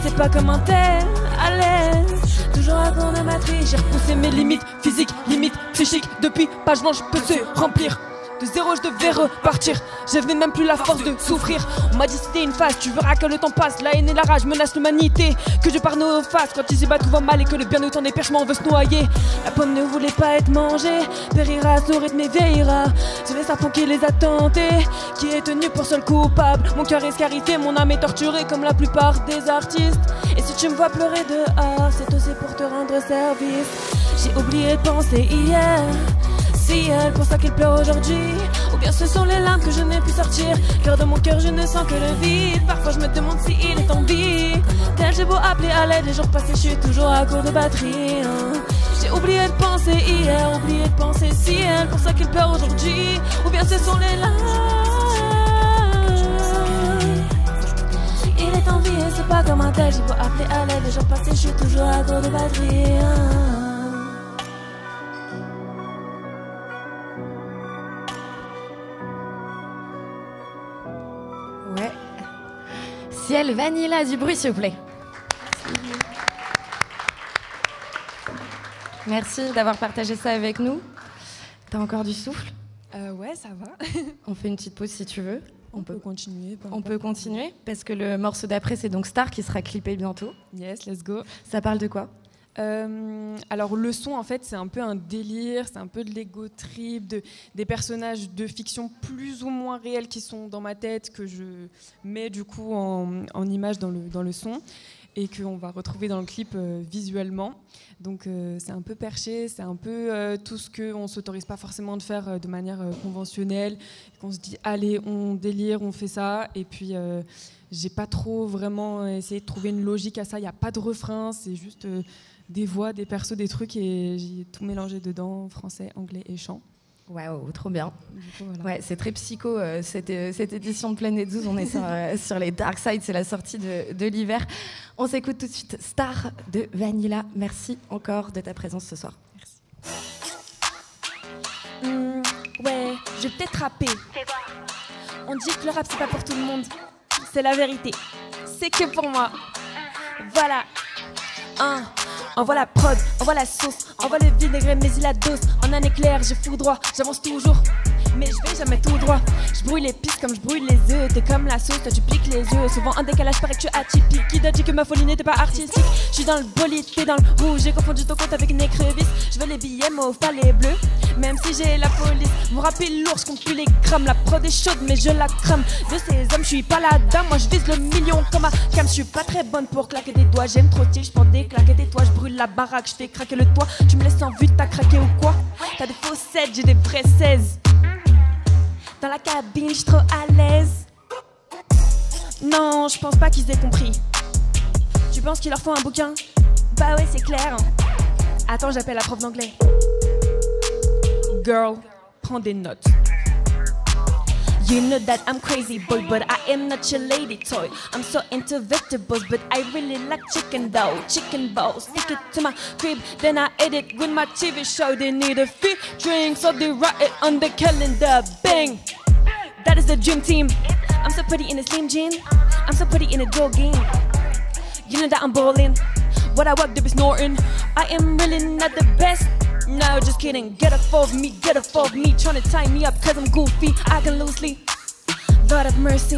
C'est pas comme un tel, à l'aise, toujours à court de batterie. J'ai repoussé mes limites physiques, limites psychiques. Depuis page blanche peut se remplir. De zéro je devais repartir. J'avais même plus la force de souffrir. On m'a dit c'était une phase, tu verras que le temps passe. La haine et la rage menacent l'humanité. Que je pars nos faces quand ils y battent tout va mal. Et que le bien autant des perchements on veut se noyer. La pomme ne voulait pas être mangée, périra son rythme et veillera. C'est les serpents qui les a tentés, qui est tenu pour seul coupable. Mon cœur est scarité, mon âme est torturée comme la plupart des artistes. Et si tu me vois pleurer dehors, c'est aussi pour te rendre service. J'ai oublié de penser hier si elle, pour ça qu'il pleure aujourd'hui. Ou bien ce sont les larmes que je n'ai pu sortir, car de mon cœur je ne sens que le vide. Parfois je me demande si il est en vie. Tel j'ai beau appeler à l'aide, les jours passés je suis toujours à court de batterie, hein. J'ai oublié de penser hier, oublié de penser si elle, pour ça qu'il pleure aujourd'hui. Ou bien ce sont les larmes. Il est en vie et c'est pas comme un tel. J'ai beau appeler à l'aide, les jours passés je suis toujours à court de batterie, hein. Ouais. Ciel, Vanilla, du bruit s'il vous plaît. Merci d'avoir partagé ça avec nous. T'as encore du souffle? Ouais, ça va. On fait une petite pause si tu veux. On peut continuer. On peut continuer parce que le morceau d'après c'est donc Star qui sera clippé bientôt. Yes, let's go. Ça parle de quoi? Alors le son en fait c'est un peu un délire, c'est un peu de l'ego trip, des personnages de fiction plus ou moins réels qui sont dans ma tête que je mets du coup en image dans le son et qu'on va retrouver dans le clip visuellement. Donc c'est un peu perché, c'est un peu tout ce qu'on ne s'autorise pas forcément de faire de manière conventionnelle, qu'on se dit allez on délire, on fait ça et puis j'ai pas trop vraiment essayé de trouver une logique à ça, il n'y a pas de refrain, c'est juste des voix, des persos, des trucs et j'ai tout mélangé dedans, français, anglais et chant. Waouh, trop bien. Coup, voilà. Ouais, c'est très psycho cette édition de Planète 12. On est sur les Dark Side, c'est la sortie de l'hiver. On s'écoute tout de suite Star de Vanilla. Merci encore de ta présence ce soir. Merci. Ouais, je vais peut-être rapper. On dit que le rap c'est pas pour tout le monde. C'est la vérité. C'est que pour moi. Voilà. Envoie la prod, envoie la sauce, envoie le vinaigre, mais il a dose. En un éclair, je foudroie, j'avance toujours, mais je vais jamais tout droit. Je brouille les pistes comme je brouille les œufs. T'es comme la sauce, toi tu piques les yeux. Souvent en décalage, paraît que tu es atypique. Qui t'a dit que ma folie n'était pas artistique? Je suis dans le bolide, t'es dans le rouge. J'ai confondu ton compte avec une écrevisse. Je veux les billets mauves, pas les bleus. Même si j'ai la police, mon rap est lourd, je compte plus les grammes. La prod est chaude, mais je la crame. De ces hommes, je suis pas la dame. Moi je vise le million comme un cam. Je suis pas très bonne pour claquer des doigts. J'aime trop style, je porte des claquettes et toi. Je brûle la baraque, je fais craquer le toit. Tu me laisses en vue, t'as craqué ou quoi? T'as des faussettes, j'ai des vraies 16. Dans la cabine, je suis trop à l'aise. Non, je pense pas qu'ils aient compris. Tu penses qu'il leur faut un bouquin? Bah ouais, c'est clair. Attends, j'appelle la prof d'anglais. Girl, prends des notes. You know that I'm crazy boy, but I am not your lady toy. I'm so into vegetables, but I really like chicken dough. Chicken balls, stick it to my crib, then I edit with my TV show. They need a free drink, so they write it on the calendar. Bang! That is the dream team. I'm so pretty in a slim jean. I'm so pretty in a jogging. You know that I'm ballin'. What I work, they be snorting. I am really not the best. No, just kidding. Get off of me, get off of me. Trying to tie me up cause I'm goofy. I can loosely. Lord have mercy.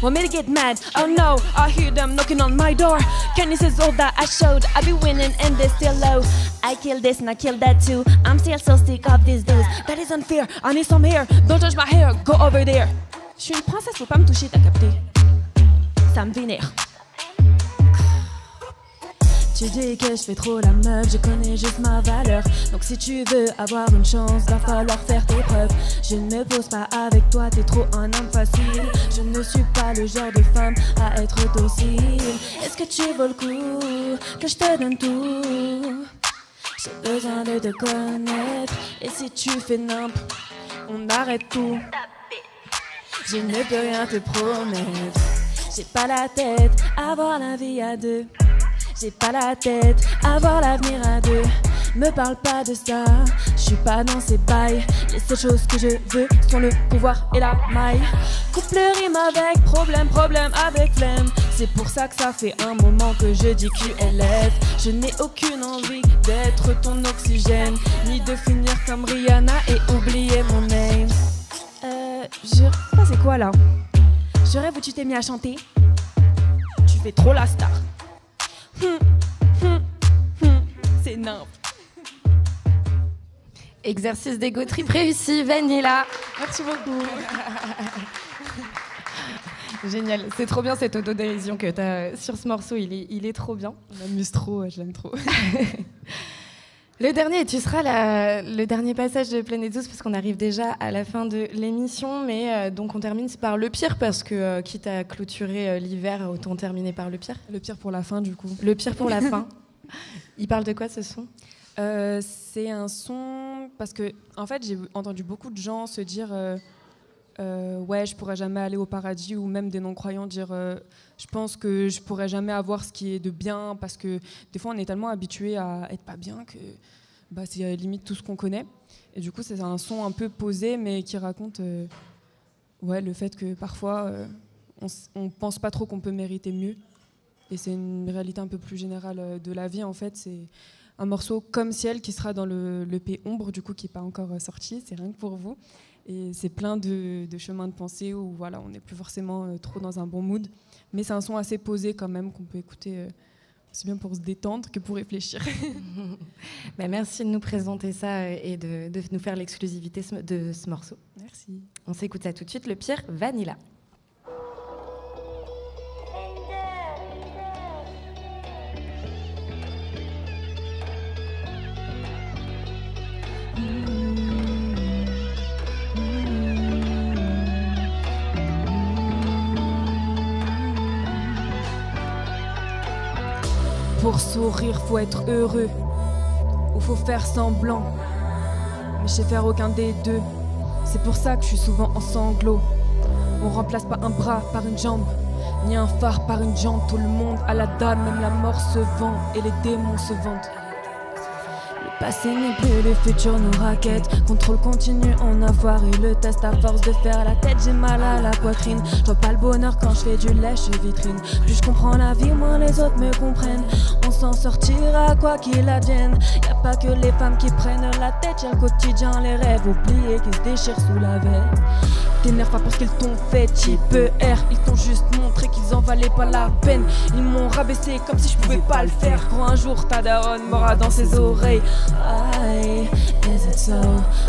Want me to get mad? Oh no, I hear them knocking on my door. Candice is all that I showed. I be winning and they're still low. I kill this and I kill that too. I'm still so sick of these dudes. That is unfair, I need some hair. Don't touch my hair, go over there. Je suis une princesse, faut pas me toucher, t'as capté? Ça me vénère. Tu dis que je fais trop la meuf, je connais juste ma valeur. Donc si tu veux avoir une chance, va falloir faire tes preuves. Je ne pose pas avec toi, t'es trop un homme facile. Je ne suis pas le genre de femme à être docile. Est-ce que tu vaux le coup que je te donne tout? J'ai besoin de te connaître. Et si tu fais nimp, on arrête tout. Je ne peux rien te promettre. J'ai pas la tête à voir la vie à deux. J'ai pas la tête à voir l'avenir à deux. Me parle pas de ça, je suis pas dans ces bails. Les seules choses que je veux sont le pouvoir et la maille. Couple rime avec problème, problème avec flemme. C'est pour ça que ça fait un moment que je dis QLF. Je n'ai aucune envie d'être ton oxygène, ni de finir comme Rihanna et oublier mon name. Ça c'est quoi là? Je rêve où tu t'es mis à chanter. Tu fais trop la star. C'est nimp. Exercice d'ego trip réussi, Vanilla. Merci beaucoup. Génial, c'est trop bien cette autodérision que tu as sur ce morceau, il est trop bien. On m'amuse trop, je l'aime trop. Le dernier, tu seras le dernier passage de Planète 12 parce qu'on arrive déjà à la fin de l'émission, mais donc on termine par le pire parce que quitte à clôturer l'hiver, autant terminer par le pire. Le pire pour la fin du coup. Le pire pour la fin. Il parle de quoi ce son? C'est un son parce que en fait j'ai entendu beaucoup de gens se dire ouais je pourrais jamais aller au paradis, ou même des non-croyants dire je pense que je pourrais jamais avoir ce qui est de bien, parce que des fois on est tellement habitué à être pas bien que c'est limite tout ce qu'on connaît, et du coup c'est un son un peu posé mais qui raconte le fait que parfois on pense pas trop qu'on peut mériter mieux, et c'est une réalité un peu plus générale de la vie en fait. C'est un morceau comme Ciel qui sera dans le l'EP Ombre du coup, qui n'est pas encore sorti, c'est rien que pour vous. Et c'est plein de chemins de pensée où voilà, on n'est plus forcément trop dans un bon mood. Mais c'est un son assez posé quand même, qu'on peut écouter c'est bien pour se détendre que pour réfléchir. Merci de nous présenter ça et de nous faire l'exclusivité de ce morceau. Merci. On s'écoute ça tout de suite, Le Pire, Vanilla. Pour sourire, faut être heureux, ou faut faire semblant. Mais je sais faire aucun des deux. C'est pour ça que je suis souvent en sanglots. On remplace pas un bras par une jambe, ni un phare par une jambe. Tout le monde à la dalle, même la mort se vend et les démons se vendent. Le passé n'est plus, le futur nous raquette. Contrôle continu, en avoir eu le test. À force de faire la tête, j'ai mal à la poitrine. Je vois pas le bonheur quand je fais du lèche-vitrine. Plus je comprends la vie, moins les autres me comprennent. On s'en sortira quoi qu'il advienne. Y'a pas que les femmes qui prennent la tête, y'a le quotidien, les rêves oubliés qui se déchirent sous la veste. T'énerve pas pour ce qu'ils t'ont fait, type R. Ils t'ont juste montré qu'ils en valaient pas la peine. Ils m'ont rabaissé comme si je pouvais pas le faire. Quand un jour ta daronne m'aura dans ses oreilles. Why is it so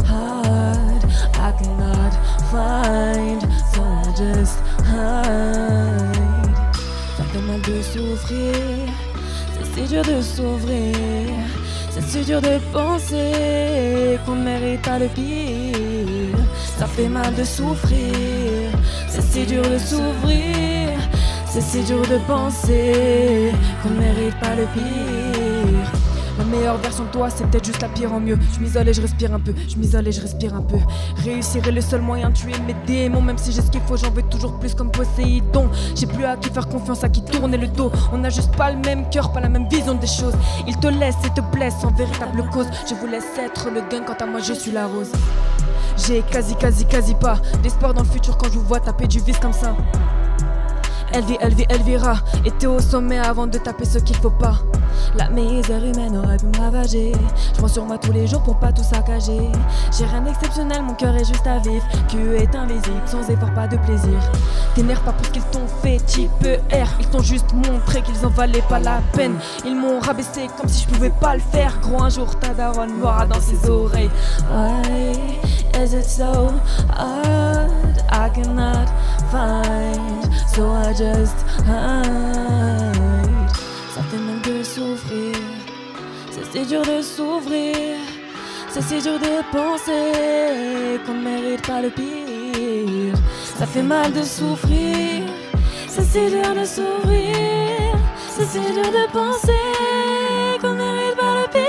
hard? I cannot find, so I just hide. Ça fait mal de souffrir, c'est si dur de s'ouvrir. C'est si dur de penser qu'on ne mérite pas le pire. Ça fait mal de souffrir, c'est si dur de s'ouvrir. C'est si dur de penser qu'on ne mérite pas le pire. La meilleure version de toi, c'est peut-être juste la pire en mieux. Je m'isole et je respire un peu, je m'isole et je respire un peu. Réussir est le seul moyen de tuer mes démons. Même si j'ai ce qu'il faut, j'en veux toujours plus comme Poséidon. J'ai plus à qui faire confiance, à qui tourner le dos. On n'a juste pas le même cœur, pas la même vision des choses. Ils te laissent et te blessent sans véritable cause. Je vous laisse être le gain, quant à moi je suis la rose. J'ai quasi pas d'espoir dans le futur quand je vous vois taper du vice comme ça. Elvira était au sommet avant de taper ce qu'il faut pas. La misère humaine aurait pu me ravager. Je prends sur moi tous les jours pour pas tout saccager. J'ai rien d'exceptionnel, mon cœur est juste à vivre. Q est invisible, sans effort, pas de plaisir. T'énerve pas pour ce qu'ils t'ont fait, type R. Ils t'ont juste montré qu'ils en valaient pas la peine. Ils m'ont rabaissé comme si je pouvais pas le faire. Gros, un jour ta daronne m'aura dans ses oreilles. Why is it so hard? I cannot find, so I just hide. Ça fait mal de souffrir, c'est si dur de s'ouvrir. C'est si dur de penser qu'on ne mérite pas le pire. Ça fait mal de souffrir, c'est si dur de s'ouvrir. C'est si dur de penser qu'on ne mérite pas le pire.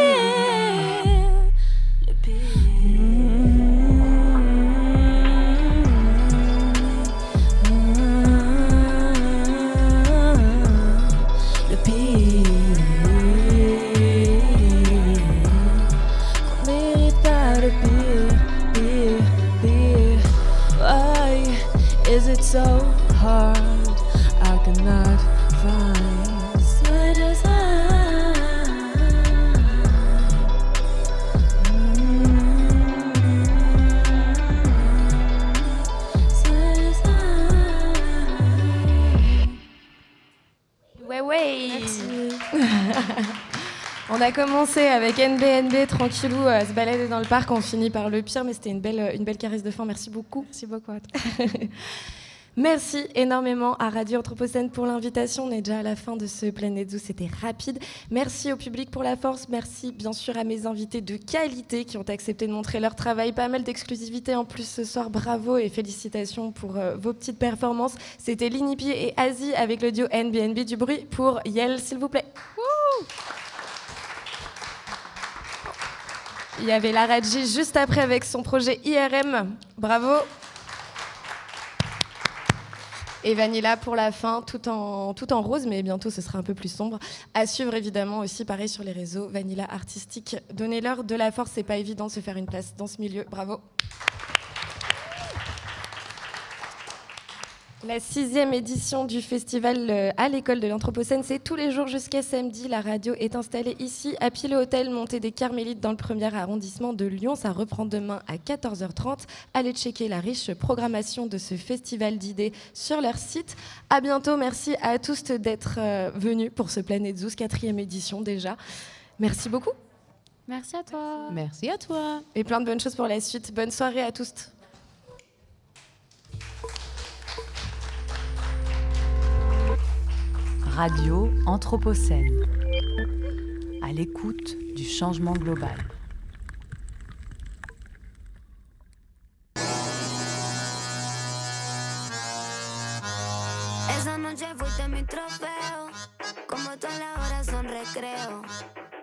So hard, I cannot find, so I just hide. So I just hide. Ouais. On a commencé avec NBNB, tranquillou, à se balader dans le parc. On finit par Le Pire, mais c'était une belle caresse de fin. Merci beaucoup. Merci beaucoup à toi. Merci énormément à Radio Anthropocène pour l'invitation. On est déjà à la fin de ce Planète Zoo, c'était rapide. Merci au public pour la force. Merci bien sûr à mes invités de qualité qui ont accepté de montrer leur travail. Pas mal d'exclusivité en plus ce soir. Bravo et félicitations pour vos petites performances. C'était Linipi et Asie avec le duo NBNB. Du bruit pour Yel, s'il vous plaît. Wouh! Il y avait Lara G juste après avec son projet IRM. Bravo! Et Vanilla pour la fin, tout en rose, mais bientôt ce sera un peu plus sombre. À suivre évidemment aussi, pareil sur les réseaux, Vanilla Artistique. Donnez-leur de la force, c'est pas évident de se faire une place dans ce milieu. Bravo. La 6e édition du festival à l'école de l'Anthropocène, c'est tous les jours jusqu'à samedi. La radio est installée ici à Pilote Hôtel, montée des Carmélites dans le 1er arrondissement de Lyon. Ça reprend demain à 14h30. Allez checker la riche programmation de ce festival d'idées sur leur site. À bientôt. Merci à tous d'être venus pour ce Planète Zouz, 4e édition déjà. Merci beaucoup. Merci à toi. Merci à toi. Et plein de bonnes choses pour la suite. Bonne soirée à tous. Radio Anthropocène, à l'écoute du changement global. Esa noche fuiste mi trofeo, como todas las horas son recreo.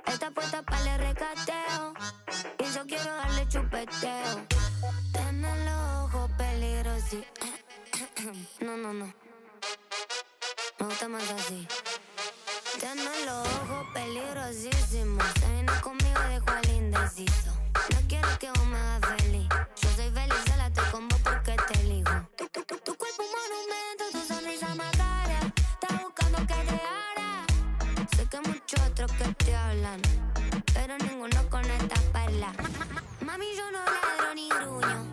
Está puesta para el recateo, y yo quiero darle chupeteo. Tiene los ojos peligrosos. No, no, no. Me gusta más así. Tiene los ojos peligrosísimos. Se viene conmigo, dejo al indeciso. No quiero que vos me hagas feliz. Yo soy feliz, sola estoy con vos porque te elijo. Tu cuerpo un monumento, tu sonrisa macabra. Estás buscando que te abra. Sé que muchos otros que te hablan, pero ninguno con esta perla. Mami, yo no ladro ni gruño.